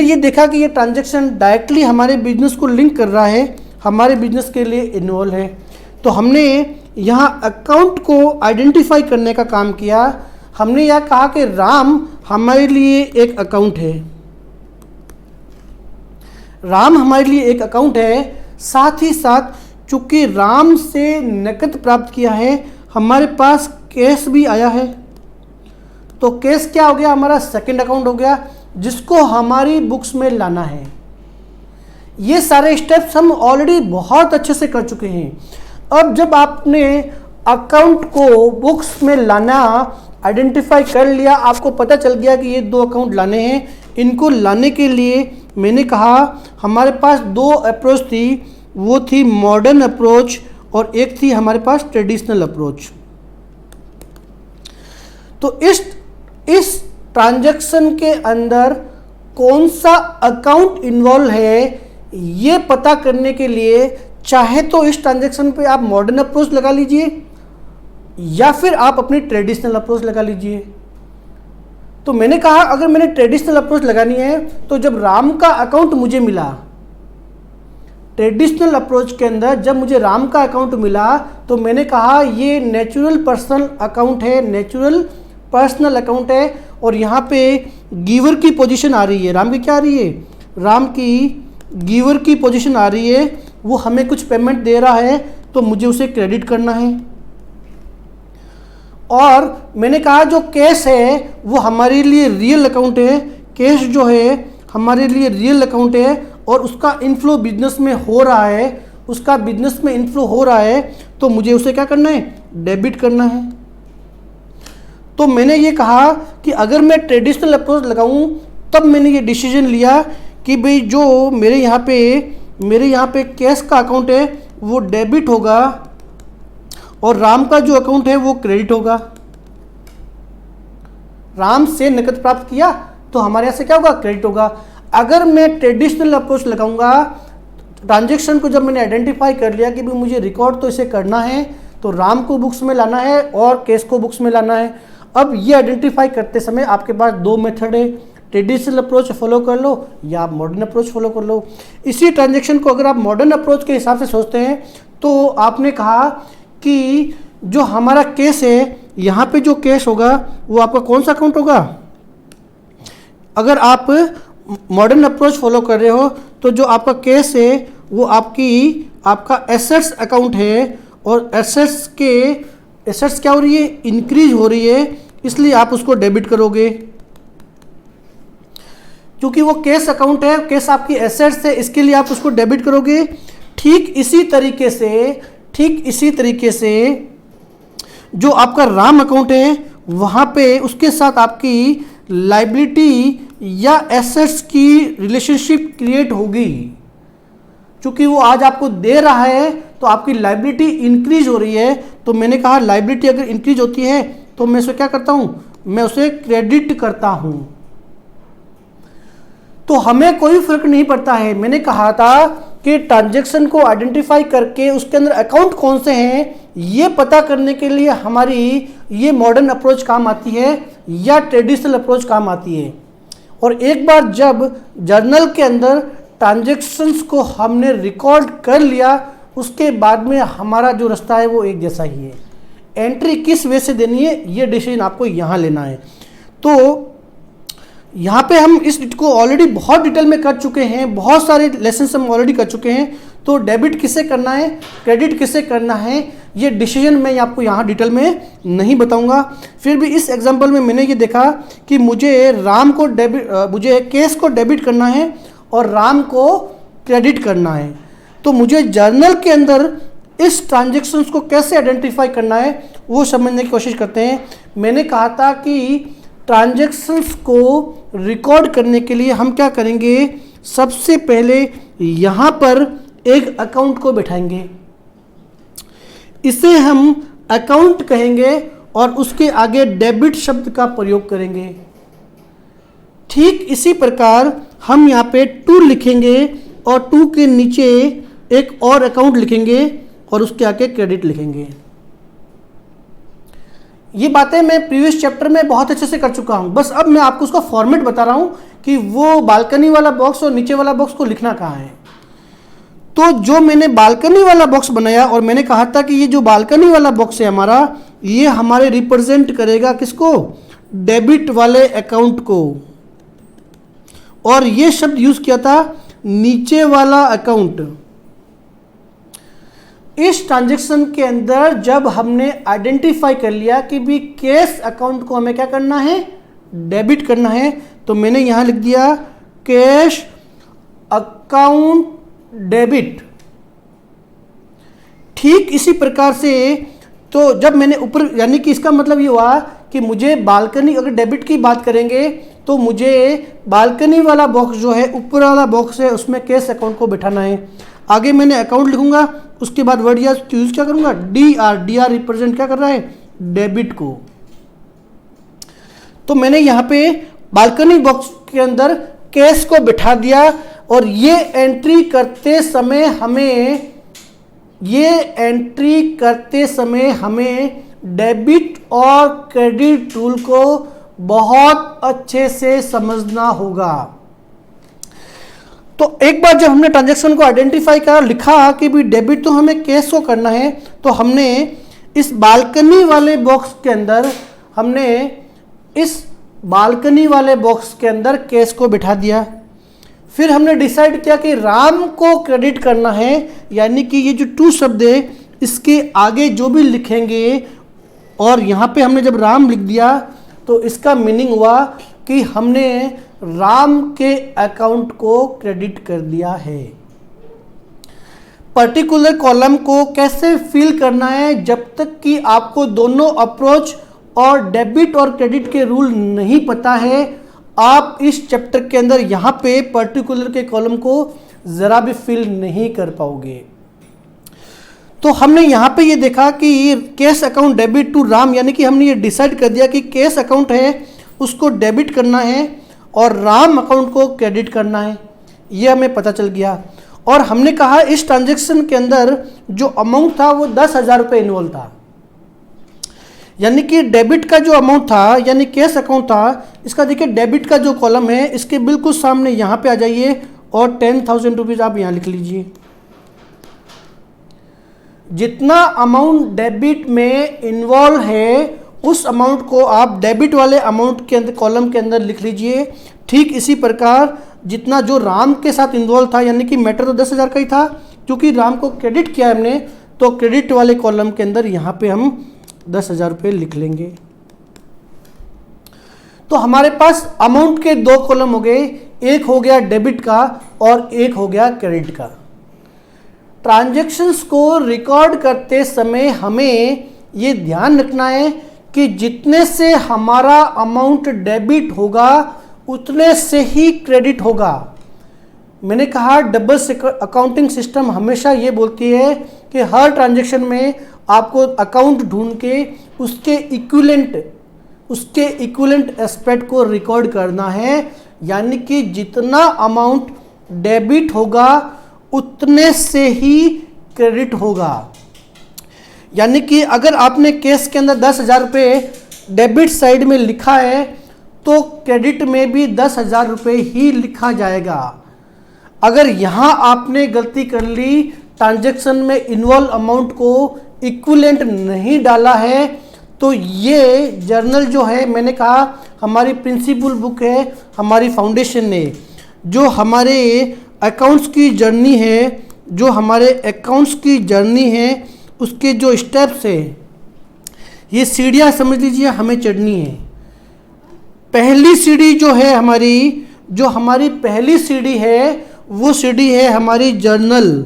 ये देखा कि ये ट्रांजैक्शन डायरेक्टली हमारे बिजनेस को लिंक कर रहा है, हमारे बिजनेस के लिए इन्वॉल्व है। तो हमने यहाँ अकाउंट को आइडेंटिफाई करने का काम किया। हमने यह कहा कि राम हमारे लिए एक अकाउंट है, राम हमारे लिए एक अकाउंट है। साथ ही साथ चूंकि राम से नकद प्राप्त किया है, हमारे पास कैश भी आया है। तो कैश क्या हो गया? हमारा सेकंड अकाउंट हो गया, जिसको हमारी बुक्स में लाना है। ये सारे स्टेप्स हम ऑलरेडी बहुत अच्छे से कर चुके हैं। अब जब आपने अकाउंट को बुक्स में लाना आइडेंटिफाई कर लिया, आपको पता चल गया कि ये 2 अकाउंट लाने हैं, इनको लाने के लिए मैंने कहा हमारे पास 2 अप्रोच थी, वो थी मॉडर्न अप्रोच और एक थी हमारे पास ट्रेडिशनल अप्रोच। तो इस ट्रांजैक्शन के अंदर कौन सा अकाउंट इन्वॉल्व है, ये पता करने के लिए चाहे तो इस ट्रांजैक्शन पे आप मॉडर्न अप्रोच लगा लीजिए या फिर आप अपनी ट्रेडिशनल अप्रोच लगा लीजिए। तो मैंने कहा अगर मैंने ट्रेडिशनल अप्रोच लगानी है तो जब राम का अकाउंट मुझे मिला, ट्रेडिशनल अप्रोच के अंदर जब मुझे राम का अकाउंट मिला, तो मैंने कहा ये नेचुरल पर्सनल अकाउंट है, नेचुरल पर्सनल अकाउंट है। और यहाँ पे गिवर की पोजीशन आ रही है, राम की क्या आ रही है? राम की गिवर की पोजीशन आ रही है, वो हमें कुछ पेमेंट दे रहा है तो मुझे उसे क्रेडिट करना है। और मैंने कहा जो कैश है वो हमारे लिए रियल अकाउंट है, कैश जो है हमारे लिए रियल अकाउंट है और उसका इनफ्लो बिजनेस में हो रहा है, उसका बिजनेस में इनफ्लो हो रहा है, तो मुझे उसे क्या करना है? डेबिट करना है। तो मैंने ये कहा कि अगर मैं ट्रेडिशनल अप्रोच लगाऊं तब मैंने ये डिसीजन लिया कि भाई जो मेरे यहाँ पे कैश का अकाउंट है वो डेबिट होगा और राम का जो अकाउंट है वो क्रेडिट होगा। राम से नकद प्राप्त किया तो हमारे यहाँ से क्या होगा, क्रेडिट होगा। अगर मैं ट्रेडिशनल अप्रोच लगाऊंगा, ट्रांजेक्शन को जब मैंने आइडेंटिफाई कर लिया कि भाई मुझे रिकॉर्ड तो इसे करना है, तो राम को बुक्स में लाना है और कैश को बुक्स में लाना है। अब ये आइडेंटिफाई करते समय आपके पास दो मेथड है, ट्रेडिशनल अप्रोच फॉलो कर लो या आप मॉडर्न अप्रोच फॉलो कर लो। इसी ट्रांजेक्शन को अगर आप मॉडर्न अप्रोच के हिसाब से सोचते हैं तो आपने कहा कि जो हमारा केस है, यहाँ पे जो केस होगा वो आपका कौन सा अकाउंट होगा। अगर आप मॉडर्न अप्रोच फॉलो कर रहे हो तो जो आपका केस है वो आपका एसेट्स अकाउंट है, और एसेट्स क्या हो रही है, इंक्रीज हो रही है, इसलिए आप उसको डेबिट करोगे। क्योंकि वो केस अकाउंट है, केस आपकी एसेट्स है, इसके लिए आप उसको डेबिट करोगे। ठीक इसी तरीके से जो आपका राम अकाउंट है वहाँ पे उसके साथ आपकी लायबिलिटी या एसेट्स की रिलेशनशिप क्रिएट होगी। क्योंकि वो आज आपको दे रहा है तो आपकी लायबिलिटी इंक्रीज हो रही है। तो मैंने कहा लायबिलिटी अगर इंक्रीज होती है तो मैं उसे क्या करता हूँ, मैं उसे क्रेडिट करता हूँ। तो हमें कोई फर्क नहीं पड़ता है। मैंने कहा था कि ट्रांजैक्शन को आइडेंटिफाई करके उसके अंदर अकाउंट कौन से हैं ये पता करने के लिए हमारी ये मॉडर्न अप्रोच काम आती है या ट्रेडिशनल अप्रोच काम आती है। और एक बार जब जर्नल के अंदर ट्रांजैक्शंस को हमने रिकॉर्ड कर लिया, उसके बाद में हमारा जो रास्ता है वो एक जैसा ही है। एंट्री किस वे से देनी है ये डिसीजन आपको यहाँ लेना है। तो यहाँ पे हम इस को ऑलरेडी बहुत डिटेल में कर चुके हैं, बहुत सारे लेसन हम ऑलरेडी कर चुके हैं। तो डेबिट किसे करना है, क्रेडिट किसे करना है, ये डिसीजन मैं आपको यहाँ डिटेल में नहीं बताऊंगा। फिर भी इस एग्जांपल में मैंने ये देखा कि मुझे मुझे केस को डेबिट करना है और राम को क्रेडिट करना है। तो मुझे जर्नल के अंदर इस ट्रांजेक्शन्स को कैसे आइडेंटिफाई करना है वो समझने की कोशिश करते हैं। मैंने कहा था कि ट्रांजैक्शंस को रिकॉर्ड करने के लिए हम क्या करेंगे, सबसे पहले यहाँ पर एक अकाउंट को बैठाएंगे, इसे हम अकाउंट कहेंगे और उसके आगे डेबिट शब्द का प्रयोग करेंगे। ठीक इसी प्रकार हम यहाँ पे 2 लिखेंगे और 2 के नीचे एक और अकाउंट लिखेंगे और उसके आगे क्रेडिट लिखेंगे। ये बातें मैं प्रीवियस चैप्टर में बहुत अच्छे से कर चुका हूँ, बस अब मैं आपको उसका फॉर्मेट बता रहा हूँ कि वो बालकनी वाला बॉक्स और नीचे वाला बॉक्स को लिखना कहाँ है। तो जो मैंने बालकनी वाला बॉक्स बनाया और मैंने कहा था कि ये जो बालकनी वाला बॉक्स है हमारा, ये हमारे रिप्रेजेंट करेगा किसको, डेबिट वाले अकाउंट को। और ये शब्द यूज किया था नीचे वाला अकाउंट। इस ट्रांजैक्शन के अंदर जब हमने आइडेंटिफाई कर लिया कि भी कैश अकाउंट को हमें क्या करना है, डेबिट करना है, तो मैंने यहां लिख दिया कैश अकाउंट डेबिट। ठीक इसी प्रकार से तो जब मैंने ऊपर, यानी कि इसका मतलब ये हुआ कि मुझे बालकनी, अगर डेबिट की बात करेंगे तो मुझे बालकनी वाला बॉक्स जो है, ऊपर वाला बॉक्स है, उसमें कैश अकाउंट को बिठाना है। आगे मैंने अकाउंट लिखूंगा, उसके बाद वर्ड या यूज क्या करूंगा, डी आर रिप्रेजेंट क्या कर रहा है, डेबिट को। तो मैंने यहाँ पे बालकनी बॉक्स के अंदर कैश को बिठा दिया और ये एंट्री करते समय हमें डेबिट और क्रेडिट रूल को बहुत अच्छे से समझना होगा। तो एक बार जब हमने ट्रांजैक्शन को आइडेंटिफाई करा, लिखा कि भी डेबिट तो हमें कैश को करना है, तो हमने इस बालकनी वाले बॉक्स के अंदर कैश को बिठा दिया। फिर हमने डिसाइड किया कि राम को क्रेडिट करना है, यानी कि ये जो 2 शब्द है इसके आगे जो भी लिखेंगे, और यहाँ पे हमने जब राम लिख दिया तो इसका मीनिंग हुआ कि हमने राम के अकाउंट को क्रेडिट कर दिया है। पर्टिकुलर कॉलम को कैसे फिल करना है, जब तक कि आपको दोनों अप्रोच और डेबिट और क्रेडिट के रूल नहीं पता है, आप इस चैप्टर के अंदर यहाँ पे पर्टिकुलर के कॉलम को ज़रा भी फिल नहीं कर पाओगे। तो हमने यहाँ पे ये देखा कि cash account debit to Ram, यानी कि हमने ये डिसाइड कर दिया कि कैश अकाउंट है उसको डेबिट करना है और राम अकाउंट को क्रेडिट करना है, ये हमें पता चल गया। और हमने कहा इस ट्रांजैक्शन के अंदर जो अमाउंट था वो 10,000 रुपये इन्वॉल्व था, यानी कि डेबिट का जो अमाउंट था यानी कैश अकाउंट था, इसका देखिए डेबिट का जो कॉलम है इसके बिल्कुल सामने यहाँ पे आ जाइए और 10,000 रुपीज़ आप यहाँ लिख लीजिए। जितना अमाउंट डेबिट में इन्वॉल्व है उस अमाउंट को आप डेबिट वाले अमाउंट के अंदर कॉलम के अंदर लिख लीजिए। ठीक इसी प्रकार जितना जो राम के साथ इन्वॉल्व था, यानी कि मैटर तो 10,000 का ही था, क्योंकि राम को क्रेडिट किया हमने, तो क्रेडिट वाले कॉलम के अंदर यहाँ पे हम 10,000 रुपये लिख लेंगे। तो हमारे पास अमाउंट के दो कॉलम हो गए, एक हो गया डेबिट का और एक हो गया क्रेडिट का। ट्रांजैक्शंस को रिकॉर्ड करते समय हमें ये ध्यान रखना है कि जितने से हमारा अमाउंट डेबिट होगा उतने से ही क्रेडिट होगा। मैंने कहा डबल अकाउंटिंग सिस्टम हमेशा ये बोलती है कि हर ट्रांजैक्शन में आपको अकाउंट ढूंढ के उसके इक्विवेलेंट एस्पेक्ट को रिकॉर्ड करना है, यानी कि जितना अमाउंट डेबिट होगा उतने से ही क्रेडिट होगा। यानी कि अगर आपने केस के अंदर 10,000 रुपये डेबिट साइड में लिखा है तो क्रेडिट में भी 10,000 रुपये ही लिखा जाएगा। अगर यहाँ आपने गलती कर ली, ट्रांजैक्शन में इन्वॉल्व अमाउंट को इक्विवेलेंट नहीं डाला है, तो ये जर्नल जो है, मैंने कहा हमारी प्रिंसिपल बुक है, हमारी फाउंडेशन है, जो हमारे अकाउंट्स की जर्नी है, उसके जो स्टेप्स है, ये सीढ़ियाँ समझ लीजिए हमें चढ़नी है। पहली सीढ़ी जो है हमारी पहली सीढ़ी है, वो सीढ़ी है हमारी जर्नल।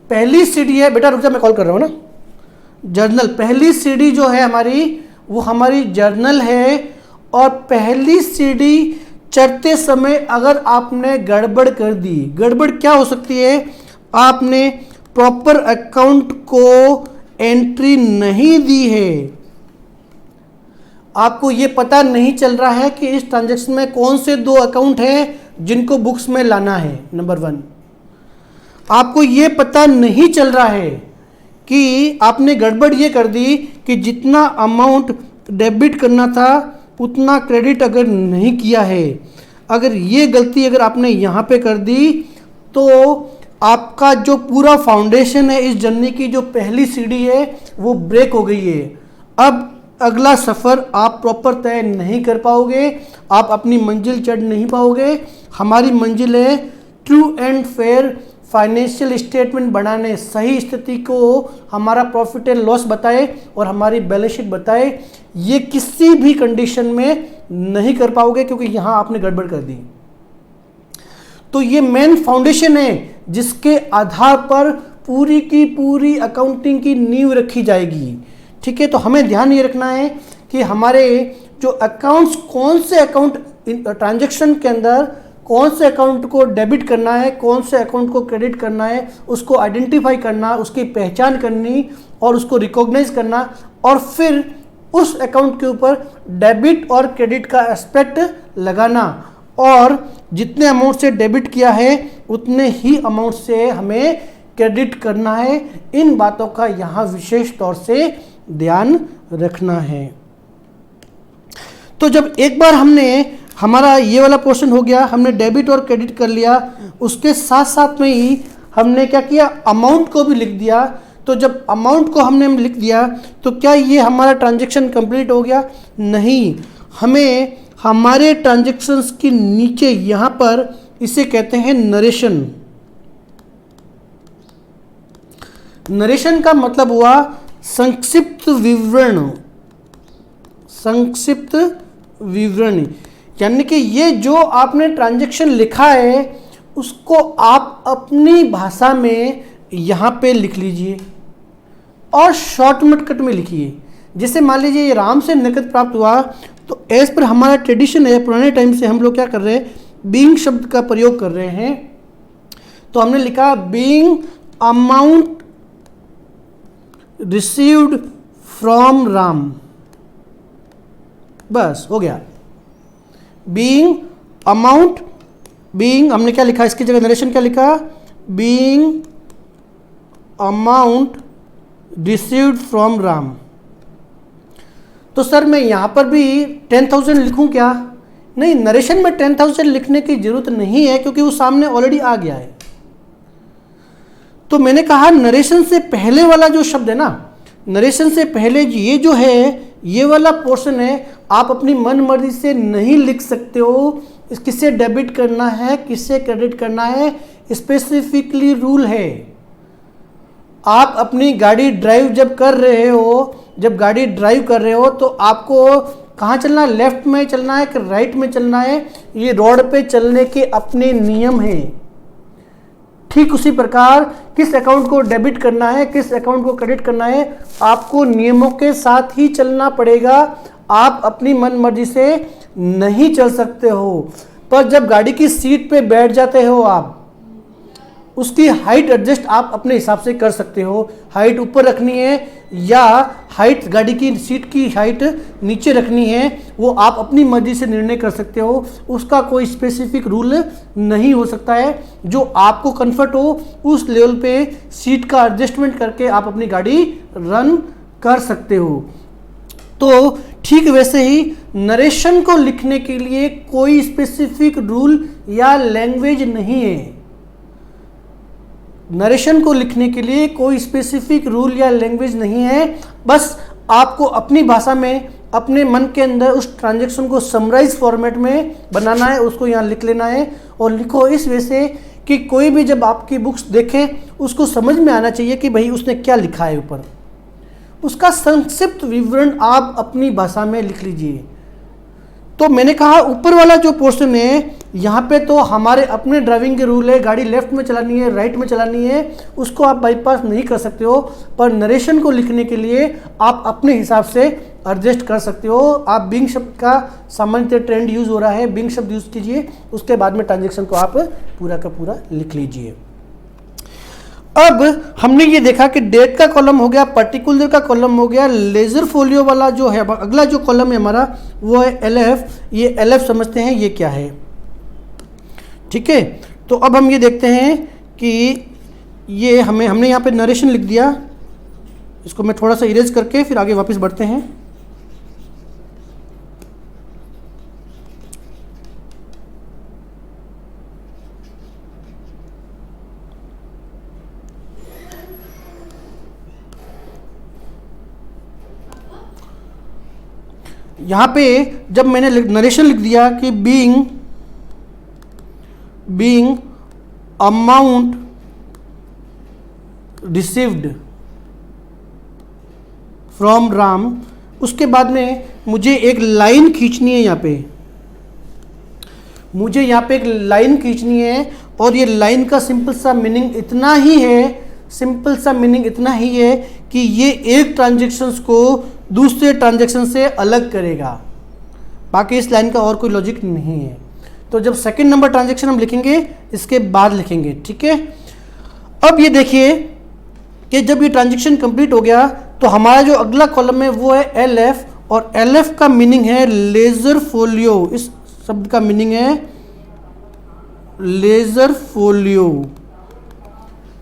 पहली सीढ़ी है, बेटा रुक जा मैं कॉल कर रहा हूँ ना। जर्नल पहली सीढ़ी जो है हमारी, वो हमारी जर्नल है। और पहली सीढ़ी चढ़ते समय अगर आपने गड़बड़ कर दी, गड़बड़ क्या हो सकती है, आपने प्रॉपर अकाउंट को एंट्री नहीं दी है, आपको ये पता नहीं चल रहा है कि इस ट्रांजैक्शन में कौन से दो अकाउंट हैं जिनको बुक्स में लाना है। नंबर 1, आपको ये पता नहीं चल रहा है कि आपने गड़बड़ ये कर दी कि जितना अमाउंट डेबिट करना था उतना क्रेडिट अगर नहीं किया है। अगर ये गलती अगर आपने यहाँ पे कर दी तो आपका जो पूरा फाउंडेशन है इस जर्नी की, जो पहली सीढ़ी है वो ब्रेक हो गई है। अब अगला सफ़र आप प्रॉपर तय नहीं कर पाओगे, आप अपनी मंजिल चढ़ नहीं पाओगे। हमारी मंजिल है true and fair financial statement बनाने, सही स्थिति को हमारा प्रॉफिट एंड लॉस बताए और हमारी बैलेंस शीट बताए। ये किसी भी कंडीशन में नहीं कर पाओगे क्योंकि यहाँ आपने गड़बड़ कर दी। तो ये मेन फाउंडेशन है जिसके आधार पर पूरी की पूरी अकाउंटिंग की नींव रखी जाएगी। ठीक है, तो हमें ध्यान ये रखना है कि हमारे जो अकाउंट्स, कौन से अकाउंट ट्रांजैक्शन के अंदर कौन से अकाउंट को डेबिट करना है, कौन से अकाउंट को क्रेडिट करना है, उसको आइडेंटिफाई करना, उसकी पहचान करनी और उसको रिकॉग्नाइज करना, और फिर उस अकाउंट के ऊपर डेबिट और क्रेडिट का एस्पेक्ट लगाना, और जितने अमाउंट से डेबिट किया है उतने ही अमाउंट से हमें क्रेडिट करना है। इन बातों का यहाँ विशेष तौर से ध्यान रखना है। तो जब एक बार हमारा ये वाला पोर्शन हो गया, हमने डेबिट और क्रेडिट कर लिया, उसके साथ साथ में ही हमने क्या किया, अमाउंट को भी लिख दिया। तो जब अमाउंट को हमने लिख दिया तो क्या ये हमारा ट्रांजैक्शन कंप्लीट हो गया? नहीं, हमें हमारे ट्रांजैक्शंस के नीचे यहाँ पर इसे कहते हैं नरेशन। नरेशन का मतलब हुआ संक्षिप्त विवरण। संक्षिप्त विवरण यानी कि ये जो आपने ट्रांजैक्शन लिखा है उसको आप अपनी भाषा में यहाँ पे लिख लीजिए और शॉर्टकट में लिखिए। जैसे मान लीजिए ये राम से नकद प्राप्त हुआ तो एज पर हमारा ट्रेडिशन है, पुराने टाइम से हम लोग क्या कर रहे हैं, बीइंग शब्द का प्रयोग कर रहे हैं। तो हमने लिखा being amount received from Ram, बस हो गया। बीइंग अमाउंट, बीइंग हमने क्या लिखा, इसकी जगह नरेशन क्या लिखा, being amount received from Ram. तो सर मैं यहां पर भी 10,000 लिखूं क्या? नहीं, नरेशन में 10,000 लिखने की जरूरत नहीं है क्योंकि वो सामने ऑलरेडी आ गया है। तो मैंने कहा नरेशन से पहले वाला जो शब्द है ना, नरेशन से पहले ये जो है, ये वाला पोर्शन है, आप अपनी मन मर्जी से नहीं लिख सकते हो। किससे डेबिट करना है, किससे क्रेडिट करना है, स्पेसिफिकली रूल है। आप अपनी गाड़ी ड्राइव जब कर रहे हो, जब गाड़ी ड्राइव कर रहे हो तो आपको कहाँ चलना है, लेफ्ट में चलना है कि राइट में चलना है, ये रोड पे चलने के अपने नियम हैं। ठीक उसी प्रकार किस अकाउंट को डेबिट करना है, किस अकाउंट को क्रेडिट करना है, आपको नियमों के साथ ही चलना पड़ेगा। आप अपनी मन मर्जी से नहीं चल सकते हो। पर जब गाड़ी की सीट पे बैठ जाते हो आप, उसकी हाइट एडजस्ट आप अपने हिसाब से कर सकते हो। हाइट ऊपर रखनी है या हाइट, गाड़ी की सीट की हाइट नीचे रखनी है, वो आप अपनी मर्जी से निर्णय कर सकते हो। उसका कोई स्पेसिफिक रूल नहीं हो सकता है। जो आपको कंफर्ट हो उस लेवल पे सीट का एडजस्टमेंट करके आप अपनी गाड़ी रन कर सकते हो। तो ठीक वैसे ही नरेशन को लिखने के लिए कोई स्पेसिफिक रूल या लैंग्वेज नहीं है। नरेशन को लिखने के लिए कोई स्पेसिफिक रूल या लैंग्वेज नहीं है। बस आपको अपनी भाषा में, अपने मन के अंदर उस ट्रांजैक्शन को समराइज फॉर्मेट में बनाना है, उसको यहाँ लिख लेना है। और लिखो इस वजह से कि कोई भी जब आपकी बुक्स देखे उसको समझ में आना चाहिए कि भाई उसने क्या लिखा है ऊपर। उसका संक्षिप्त विवरण आप अपनी भाषा में लिख लीजिए। तो मैंने कहा ऊपर वाला जो पोर्शन है, यहाँ पे तो हमारे अपने ड्राइविंग के रूल है, गाड़ी लेफ्ट में चलानी है, राइट में चलानी है, उसको आप बाईपास नहीं कर सकते हो। पर नरेशन को लिखने के लिए आप अपने हिसाब से एडजस्ट कर सकते हो। आप बीइंग शब्द का सामान्य ट्रेंड यूज़ हो रहा है, बीइंग शब्द यूज़ कीजिए, उसके बाद में ट्रांजेक्शन को आप पूरा का पूरा लिख लीजिए। अब हमने ये देखा कि डेट का कॉलम हो गया, पर्टिकुलर का कॉलम हो गया, लेजर फोलियो वाला जो है, अगला जो कॉलम है हमारा वो है LF। ये LF समझते हैं ये क्या है, ठीक है। तो अब हम ये देखते हैं कि ये हमने यहाँ पे नरेशन लिख दिया। इसको मैं थोड़ा सा इरेज करके फिर आगे वापस बढ़ते हैं। यहाँ पे जब मैंने नरेशन लिख दिया कि being amount received from Ram, उसके बाद में मुझे एक लाइन खींचनी है। यहाँ पे मुझे यहाँ पे एक लाइन खींचनी है और ये लाइन का सिंपल सा मीनिंग इतना ही है, सिंपल सा मीनिंग इतना ही है कि ये एक ट्रांजैक्शंस को दूसरे ट्रांजैक्शन से अलग करेगा। बाकी इस लाइन का और कोई लॉजिक नहीं है। तो जब सेकंड नंबर ट्रांजैक्शन हम लिखेंगे इसके बाद लिखेंगे, ठीक है। अब ये देखिए कि जब ये ट्रांजैक्शन कंप्लीट हो गया तो हमारा जो अगला कॉलम है वो है LF, और LF का मीनिंग है लेजर फोलियो। इस शब्द का मीनिंग है लेजर फोलियो।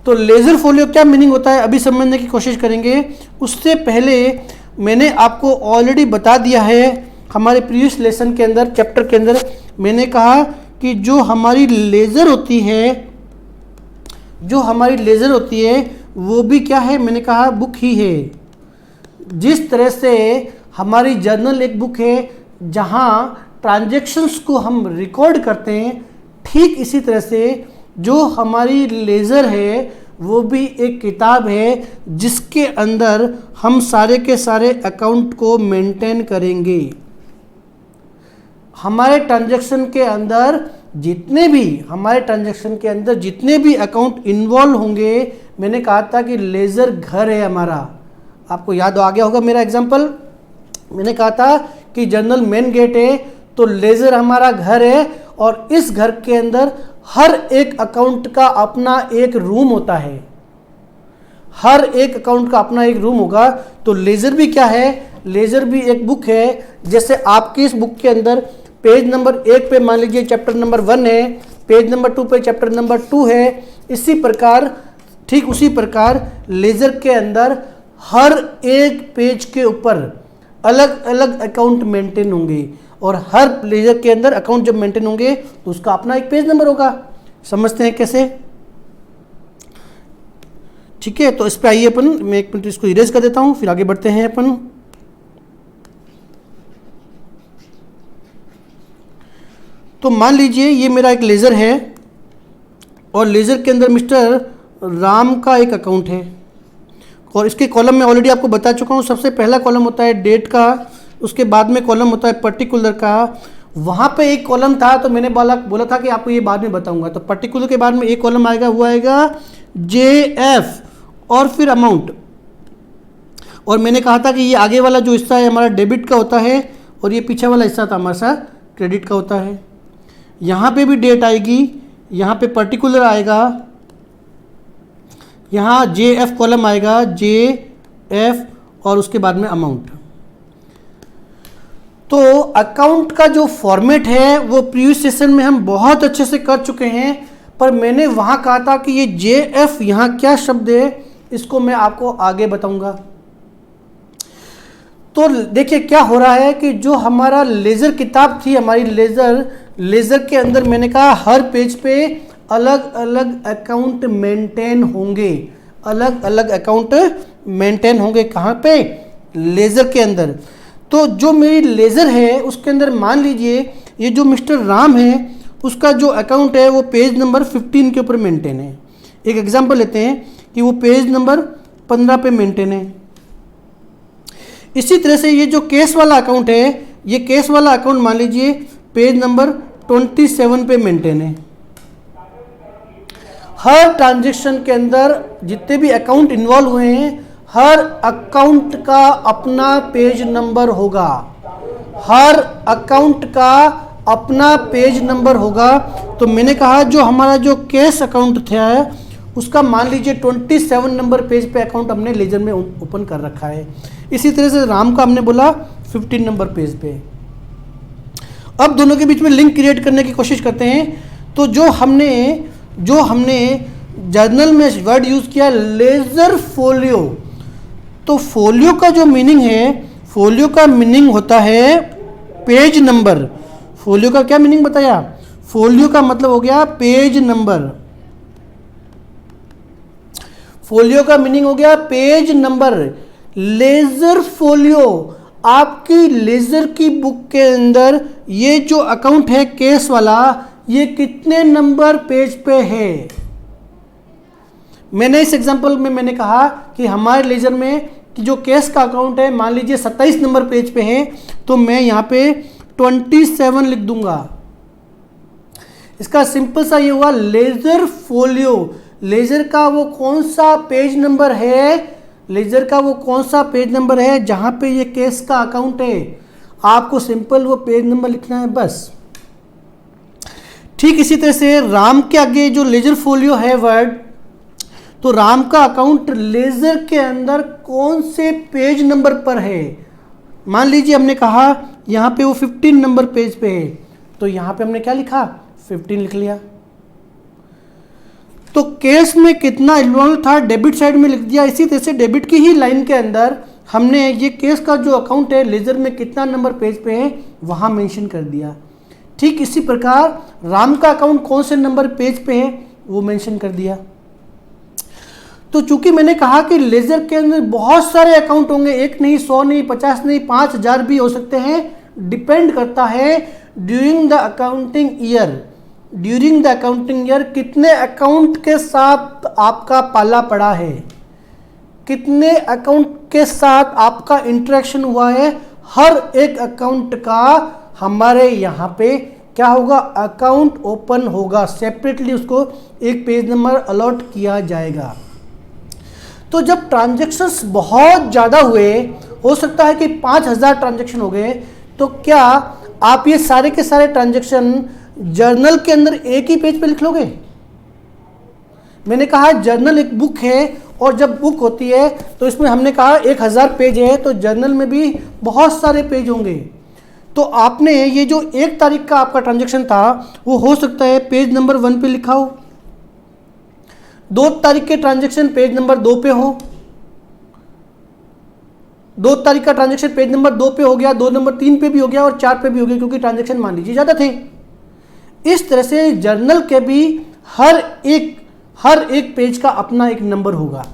तो लेजर फोलियो क्या मीनिंग होता है अभी समझने की कोशिश करेंगे। उससे पहले मैंने आपको ऑलरेडी बता दिया है हमारे प्रीवियस लेसन के अंदर, चैप्टर के अंदर मैंने कहा कि जो हमारी लेज़र होती है वो भी क्या है, मैंने कहा बुक ही है। जिस तरह से हमारी जर्नल एक बुक है जहाँ ट्रांजैक्शंस को हम रिकॉर्ड करते हैं, ठीक इसी तरह से जो हमारी लेज़र है वो भी एक किताब है जिसके अंदर हम सारे के सारे अकाउंट को मेंटेन करेंगे। हमारे ट्रांजैक्शन के अंदर जितने भी अकाउंट इन्वॉल्व होंगे, मैंने कहा था कि लेज़र घर है हमारा। आपको याद आ गया होगा मेरा एग्जांपल। मैंने कहा था कि जर्नल मेन गेट है, तो लेज़र हमारा घर है और इस घर के अंदर हर एक अकाउंट का अपना एक रूम होता है, हर एक अकाउंट का अपना एक रूम होगा। तो लेज़र भी क्या है, लेज़र भी एक बुक है। जैसे आपकी इस बुक के अंदर पेज नंबर 1 पे मान लीजिए चैप्टर नंबर 1 है, पेज नंबर 2 पे चैप्टर नंबर 2 है, इसी प्रकार ठीक उसी प्रकार लेज़र के अंदर हर एक पेज के ऊपर अलग अलग अकाउंट मेंटेन होंगे और हर लेज़र के अंदर अकाउंट जब मेंटेन होंगे तो उसका अपना एक पेज नंबर होगा। समझते हैं कैसे? ठीक है, तो इस पे आइए अपन, मैं एक मिनट इसको इरेज कर देता हूं, फिर आगे बढ़ते हैं अपन। तो मान लीजिए ये मेरा एक लेज़र है और लेज़र के अंदर मिस्टर राम का एक अकाउंट है और इसके कॉलम में ऑलरेडी आपको बता चुका हूँ। सबसे पहला कॉलम होता है डेट का, उसके बाद में कॉलम होता है पर्टिकुलर का। वहाँ पे एक कॉलम था तो मैंने बोला था कि आपको ये बाद में बताऊंगा। तो पर्टिकुलर के बाद में एक कॉलम आएगा, वो आएगा JF और फिर अमाउंट। और मैंने कहा था कि ये आगे वाला जो हिस्सा है हमारा डेबिट का होता है और ये पीछे वाला हिस्सा था हमारे साथ क्रेडिट का होता है। यहाँ पे भी डेट आएगी, यहाँ पे पर्टिकुलर आएगा, यहाँ JF कॉलम आएगा, JF और उसके बाद में अमाउंट। तो अकाउंट का जो फॉर्मेट है वो प्रीवियस सेशन में हम बहुत अच्छे से कर चुके हैं, पर मैंने वहाँ कहा था कि ये JF यहाँ क्या शब्द है इसको मैं आपको आगे बताऊंगा। तो देखिए क्या हो रहा है कि जो हमारा लेज़र किताब थी, हमारी लेज़र के अंदर मैंने कहा हर पेज पे अलग अलग अकाउंट मेंटेन होंगे, अलग अलग अकाउंट मेंटेन होंगे। कहाँ पे? लेज़र के अंदर। तो जो मेरी लेज़र है उसके अंदर मान लीजिए ये जो मिस्टर राम है उसका जो अकाउंट है वो पेज नंबर 15 के ऊपर मेंटेन है। एक एग्जांपल लेते हैं कि वो पेज नंबर 15 पे मेंटेन है। इसी तरह से ये जो केस वाला अकाउंट है, ये केस वाला अकाउंट मान लीजिए पेज नंबर 27 पे मेंटेन है। हर ट्रांजैक्शन के अंदर जितने भी अकाउंट इन्वॉल्व हुए हैं हर अकाउंट का अपना पेज नंबर होगा, हर अकाउंट का अपना पेज नंबर होगा। तो मैंने कहा जो हमारा जो केस अकाउंट था उसका मान लीजिए 27 नंबर पेज पे अकाउंट हमने लेजर में ओपन कर रखा है। इसी तरह से राम का हमने बोला 15 नंबर पेज पे। अब दोनों के बीच में लिंक क्रिएट करने की कोशिश करते हैं। तो जो हमने जर्नल में वर्ड यूज़ किया लेज़र फोलियो, तो फोलियो का जो मीनिंग है, फोलियो का मीनिंग होता है पेज नंबर। फोलियो का क्या मीनिंग बताया? फोलियो का मतलब हो गया पेज नंबर। फोलियो का मीनिंग हो गया पेज नंबर। लेज़र फोलियो, आपकी लेज़र की बुक के अंदर ये जो अकाउंट है केस वाला, ये कितने नंबर पेज पे है? मैंने इस एग्जांपल में मैंने कहा कि हमारे लेज़र में कि जो केस का अकाउंट है मान लीजिए 27 नंबर पेज पे है, तो मैं यहाँ पे 27 लिख दूंगा। इसका सिंपल सा ये हुआ लेज़र फोलियो। लेज़र का वो कौन सा पेज नंबर है, लेज़र का वो कौन सा पेज नंबर है जहाँ पे ये केस का अकाउंट है, आपको सिंपल वो पेज नंबर लिखना है बस। ठीक इसी तरह से राम के आगे जो लेज़र फोलियो है वर्ड, तो राम का अकाउंट लेज़र के अंदर कौन से पेज नंबर पर है। मान लीजिए हमने कहा यहाँ पे वो 15 नंबर पेज पे है, तो यहाँ पे हमने क्या लिखा 15 लिख लिया। तो केस में कितना इन्वॉल्व था डेबिट साइड में लिख दिया। इसी तरह से डेबिट की ही लाइन के अंदर हमने ये केस का जो अकाउंट है लेज़र में कितना नंबर पेज पे है वहाँ मेंशन कर दिया। ठीक इसी प्रकार राम का अकाउंट कौन से नंबर पेज पे है वो मेंशन कर दिया। तो चूंकि मैंने कहा कि लेज़र के अंदर बहुत सारे अकाउंट होंगे, एक नहीं, 100 नहीं, 50 नहीं, 5000 भी हो सकते हैं, डिपेंड करता है during the accounting year. During the accounting year कितने अकाउंट के साथ आपका पाला पड़ा है, कितने अकाउंट के साथ आपका इंटरेक्शन हुआ है, हर एक अकाउंट का हमारे यहाँ पे क्या होगा, अकाउंट ओपन होगा, सेपरेटली उसको एक पेज नंबर अलॉट किया जाएगा। तो जब ट्रांजैक्शंस बहुत ज़्यादा हुए, हो सकता है कि 5000 ट्रांजैक्शन हो गए, तो क्या आप ये सारे के सारे ट्रांजैक्शन जर्नल के अंदर एक ही पेज पे लिख लोगे? मैंने कहा जर्नल एक बुक है, और जब बुक होती है तो इसमें हमने कहा 1000 पेज है, तो जर्नल में भी बहुत सारे पेज होंगे। तो आपने ये जो 1 तारीख का आपका ट्रांजैक्शन था वो हो सकता है पेज नंबर 1 पे लिखा हो, 2 तारीख के ट्रांजैक्शन पेज नंबर 2 पे हो, 2 तारीख का ट्रांजैक्शन पेज नंबर 2 पे हो गया, 2 नंबर 3 पे भी हो गया और 4 पे भी हो गया, क्योंकि ट्रांजैक्शन मान लीजिए ज़्यादा थे। इस तरह से जर्नल के भी हर एक पेज का अपना एक नंबर होगा।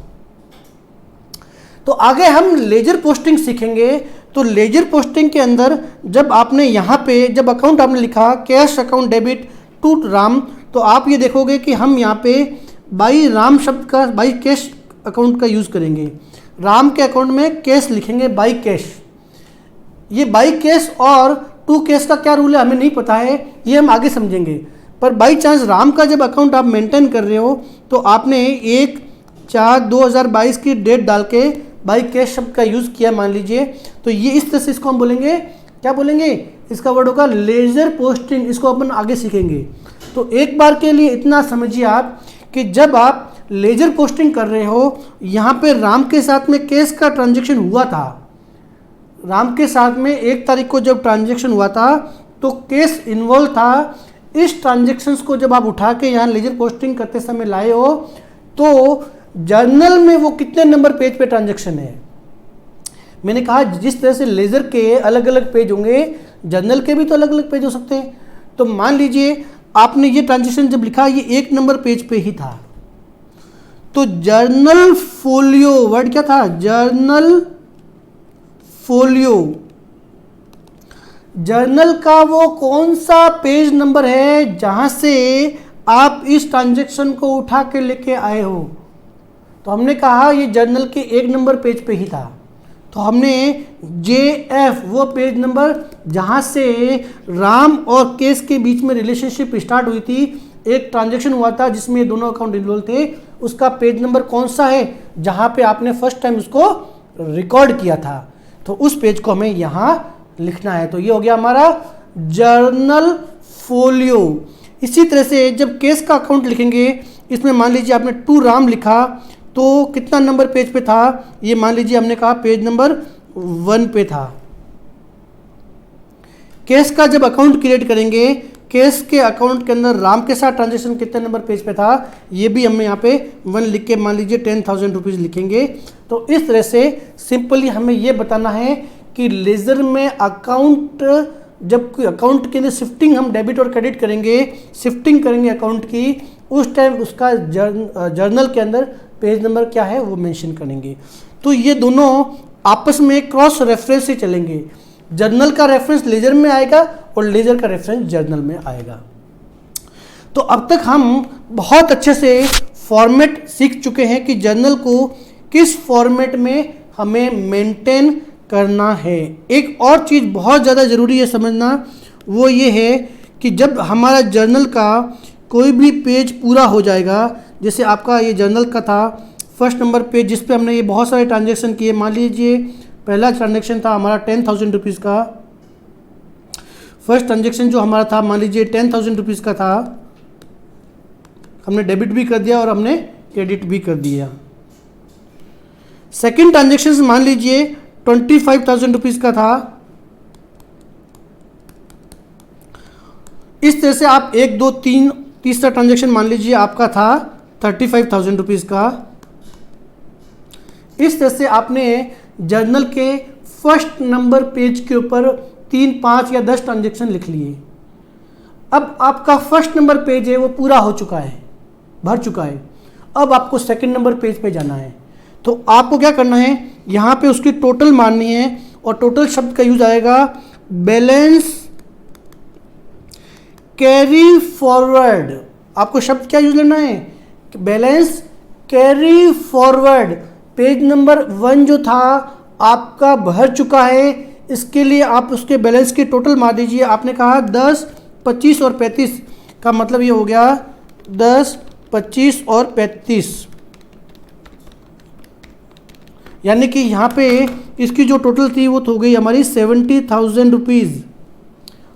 तो आगे हम लेजर पोस्टिंग सीखेंगे। तो लेजर पोस्टिंग के अंदर जब आपने यहाँ पे जब अकाउंट आपने लिखा cash account debit to Ram, तो आप ये देखोगे कि हम यहाँ पे बाई राम शब्द का बाई कैश अकाउंट का यूज़ करेंगे। राम के अकाउंट में कैश लिखेंगे बाई कैश। ये बाई कैश और टू कैश का क्या रूल है हमें नहीं पता है, ये हम आगे समझेंगे। पर बाई चांस राम का जब अकाउंट आप मेंटेन कर रहे हो तो आपने 1/4/2022 की डेट डाल के बाई कैश शब्द का यूज़ किया मान लीजिए, तो ये इस तरह से इसको हम बोलेंगे, क्या बोलेंगे, इसका वर्ड होगा लेजर पोस्टिंग। इसको अपन आगे सीखेंगे। तो एक बार के लिए इतना समझिए आप कि जब आप लेजर पोस्टिंग कर रहे हो, यहाँ पे राम के साथ में कैश का ट्रांजैक्शन हुआ था, राम के साथ में 1 तारीख को जब ट्रांजैक्शन हुआ था तो कैश इन्वॉल्व था। इस ट्रांजैक्शंस को जब आप उठा के यहाँ लेजर पोस्टिंग करते समय लाए हो तो जर्नल में वो कितने नंबर पेज पे ट्रांजैक्शन है। मैंने कहा जिस तरह से लेजर के अलग अलग पेज होंगे, जर्नल के भी तो अलग अलग पेज हो सकते हैं। तो मान लीजिए आपने ये ट्रांजैक्शन जब लिखा ये 1 नंबर पेज पे ही था, तो जर्नल फोलियो वर्ड क्या था, जर्नल फोलियो। जर्नल का वो कौन सा पेज नंबर है जहां से आप इस ट्रांजैक्शन को उठा के लेके आए हो। तो हमने कहा ये जर्नल के 1 नंबर पेज पे ही था, तो हमने JF वो पेज नंबर जहां से राम और केस के बीच में रिलेशनशिप स्टार्ट हुई थी, एक ट्रांजैक्शन हुआ था जिसमें दोनों अकाउंट इन्वॉल्व थे, उसका पेज नंबर कौन सा है जहां पे आपने फर्स्ट टाइम उसको रिकॉर्ड किया था, तो उस पेज को हमें यहाँ लिखना है। तो ये हो गया हमारा जर्नल फोलियो। इसी तरह से जब केस का अकाउंट लिखेंगे, इसमें मान लीजिए आपने टू राम लिखा तो कितना नंबर पेज पे था, ये मान लीजिए हमने कहा पेज नंबर 1 पे था। केस का जब अकाउंट क्रिएट करेंगे, केस के अकाउंट के अंदर राम के साथ ट्रांजैक्शन कितने नंबर पेज पे था, ये भी हम यहाँ पे 1 लिख के मान लीजिए 10,000 रुपीज़ लिखेंगे। तो इस तरह से सिंपली हमें ये बताना है कि लेजर में अकाउंट जब अकाउंट के अंदर शिफ्टिंग हम डेबिट और क्रेडिट करेंगे, शिफ्टिंग करेंगे अकाउंट की, उस टाइम उसका जर्नल के अंदर पेज नंबर क्या है वो मेंशन करेंगे। तो ये दोनों आपस में क्रॉस रेफरेंस से चलेंगे। जर्नल का रेफरेंस लेजर में आएगा और लेजर का रेफरेंस जर्नल में आएगा। तो अब तक हम बहुत अच्छे से फॉर्मेट सीख चुके हैं कि जर्नल को किस फॉर्मेट में हमें मेंटेन करना है। एक और चीज़ बहुत ज़्यादा ज़रूरी है समझना, वो ये है कि जब हमारा जर्नल का कोई भी पेज पूरा हो जाएगा, जैसे आपका ये जर्नल का था फर्स्ट नंबर पेज जिस पे हमने ये बहुत सारे ट्रांजैक्शन किए, मान लीजिए पहला ट्रांजैक्शन था हमारा 10,000 रुपीज़ का, फर्स्ट ट्रांजैक्शन जो हमारा था मान लीजिए 10,000 रुपीज़ का था, हमने डेबिट भी कर दिया और हमने क्रेडिट भी कर दिया। सेकेंड ट्रांजैक्शन मान लीजिए 25,000 रुपीज़ का था। इस तरह से आप 1, 2, 3 तीसरा ट्रांजैक्शन मान लीजिए आपका था 35,000 रुपीज़ का। इस तरह से आपने जर्नल के फर्स्ट नंबर पेज के ऊपर 3, 5 या 10 ट्रांजैक्शन लिख लिए। अब आपका फर्स्ट नंबर पेज है वो पूरा हो चुका है, भर चुका है। अब आपको सेकंड नंबर पेज पे जाना है, तो आपको क्या करना है, यहाँ पे उसकी टोटल मारनी है और टोटल शब्द का यूज आएगा बैलेंस कैरी फॉरवर्ड। आपको शब्द क्या यूज लेना है, balance carry forward. Page number 1 जो था आपका भर चुका है, इसके लिए आप उसके बैलेंस की टोटल मार दीजिए। आपने कहा 10, 25 और 35 का मतलब ये हो गया 10, 25 और 35। यानी कि यहाँ पे इसकी जो टोटल थी वो हो गई हमारी 70,000 रुपीज़।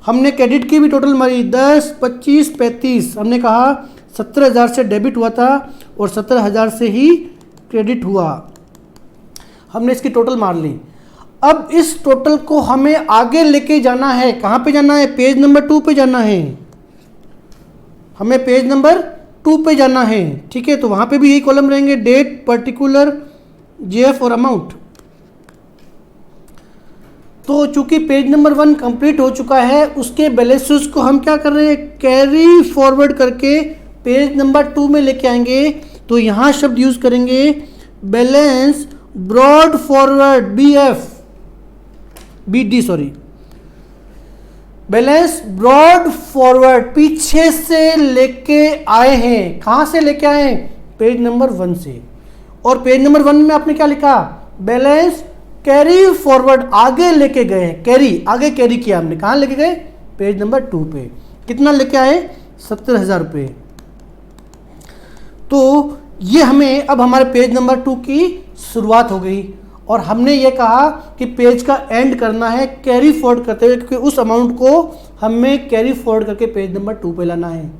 हमने क्रेडिट की भी टोटल मारी 10, 25, 35। हमने कहा 17,000 से डेबिट हुआ था और 17,000 से ही क्रेडिट हुआ। हमने इसकी टोटल मार ली। अब इस टोटल को हमें आगे लेके जाना है। कहाँ पे जाना है? पेज नंबर 2 पे जाना है। हमें पेज नंबर 2 पे जाना है, ठीक है। तो वहाँ पे भी यही कॉलम रहेंगे, डेट, पर्टिकुलर, जेएफ और अमाउंट। तो चूंकि पेज नंबर 1 कंप्लीट हो चुका है, उसके बैलेंसेस को हम क्या कर रहे हैं? कैरी फॉरवर्ड करके पेज नंबर 2 में लेके आएंगे। तो यहाँ शब्द यूज करेंगे balance brought forward, balance brought forward, पीछे से लेके आए हैं। कहां से लेके आए हैं? पेज नंबर 1 से। और पेज नंबर 1 में आपने क्या लिखा? बैलेंस कैरी फॉरवर्ड, आगे लेके गए। कैरी, आगे कैरी किया हमने। कहां लेके गए? पेज नंबर 2 पे। कितना लेके आए? 70,000 रुपये। तो ये हमें अब हमारे पेज नंबर 2 की शुरुआत हो गई। और हमने ये कहा कि पेज का एंड करना है कैरी फॉरवर्ड करते हुए, क्योंकि उस अमाउंट को हमें कैरी फॉरवर्ड करके पेज नंबर 2 पे लाना है।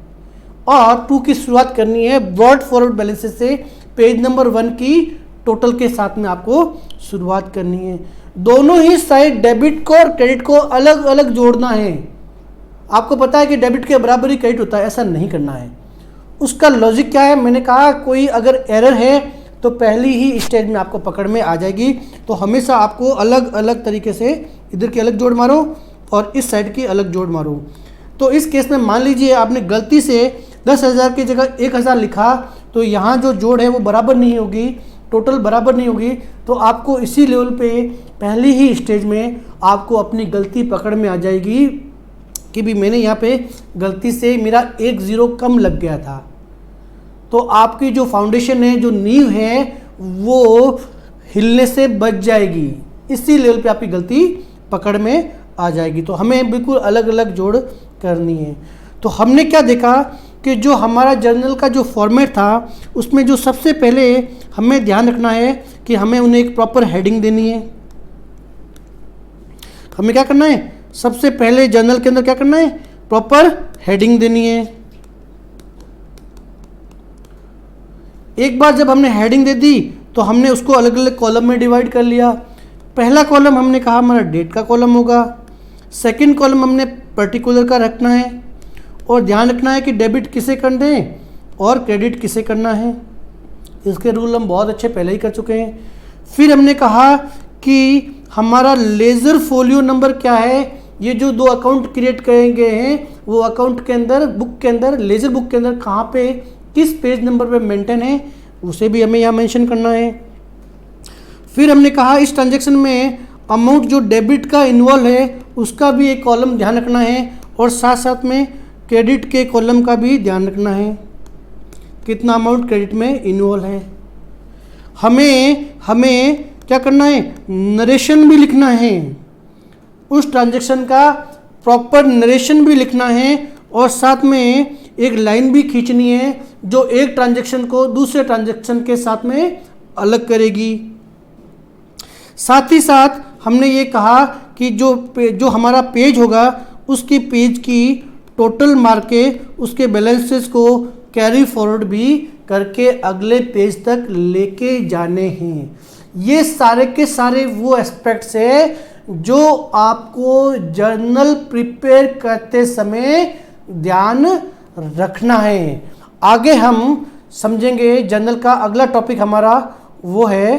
और 2 की शुरुआत करनी है ब्रॉड फॉरवर्ड बैलेंसेस से। पेज नंबर 1 की टोटल के साथ में आपको शुरुआत करनी है। दोनों ही साइड डेबिट को और क्रेडिट को अलग अलग जोड़ना है। आपको पता है कि डेबिट के बराबर ही क्रेडिट होता है, ऐसा नहीं करना है। उसका लॉजिक क्या है? मैंने कहा कोई अगर एरर है तो पहली ही स्टेज में आपको पकड़ में आ जाएगी। तो हमेशा आपको अलग अलग तरीके से इधर की अलग जोड़ मारो और इस साइड की अलग जोड़ मारो। तो इस केस में मान लीजिए आपने गलती से 10,000 की जगह 1,000 लिखा, तो यहाँ जो जोड़ है वो बराबर नहीं होगी, टोटल बराबर नहीं होगी। तो आपको इसी लेवल पे पहली ही स्टेज में आपको अपनी गलती पकड़ में आ जाएगी कि भी मैंने यहाँ पे गलती से मेरा 1 0 कम लग गया था। तो आपकी जो फाउंडेशन है, जो नींव है, वो हिलने से बच जाएगी। इसी लेवल पे आपकी गलती पकड़ में आ जाएगी। तो हमें बिल्कुल अलग अलग जोड़ करनी है। तो हमने क्या देखा कि जो हमारा जर्नल का जो फॉर्मेट था, उसमें जो सबसे पहले हमें ध्यान रखना है कि हमें उन्हें एक प्रॉपर हेडिंग देनी है। हमें क्या करना है? सबसे पहले जर्नल के अंदर क्या करना है? प्रॉपर हेडिंग देनी है। एक बार जब हमने हेडिंग दे दी तो हमने उसको अलग अलग कॉलम में डिवाइड कर लिया। पहला कॉलम हमने कहा हमारा डेट का कॉलम होगा। सेकंड कॉलम हमने पर्टिकुलर का रखना है और ध्यान रखना है कि डेबिट किसे करना है और क्रेडिट किसे करना है। इसके रूल हम बहुत अच्छे पहले ही कर चुके हैं। फिर हमने कहा कि हमारा लेजर फोलियो नंबर क्या है। ये जो 2 अकाउंट क्रिएट किए गए हैं वो अकाउंट के अंदर, बुक के अंदर, लेजर बुक के अंदर कहाँ पे, किस पेज नंबर पे मेंटेन है, उसे भी हमें यहाँ मेंशन करना है। फिर हमने कहा इस ट्रांजैक्शन में अमाउंट जो डेबिट का इन्वॉल्व है उसका भी एक कॉलम ध्यान रखना है और साथ साथ में क्रेडिट के कॉलम का भी ध्यान रखना है, कितना अमाउंट क्रेडिट में इन्वॉल्व है। हमें क्या करना है? नरेशन भी लिखना है। उस ट्रांजैक्शन का प्रॉपर नरेशन भी लिखना है और साथ में एक लाइन भी खींचनी है जो एक ट्रांजैक्शन को दूसरे ट्रांजैक्शन के साथ में अलग करेगी। साथ ही साथ हमने ये कहा कि जो हमारा पेज होगा उसकी पेज की टोटल मार के उसके बैलेंसेस को कैरी फॉरवर्ड भी करके अगले पेज तक लेके जाने हैं। ये सारे के सारे वो एस्पेक्ट्स है जो आपको जर्नल प्रिपेयर करते समय ध्यान रखना है। आगे हम समझेंगे जर्नल का अगला टॉपिक हमारा वो है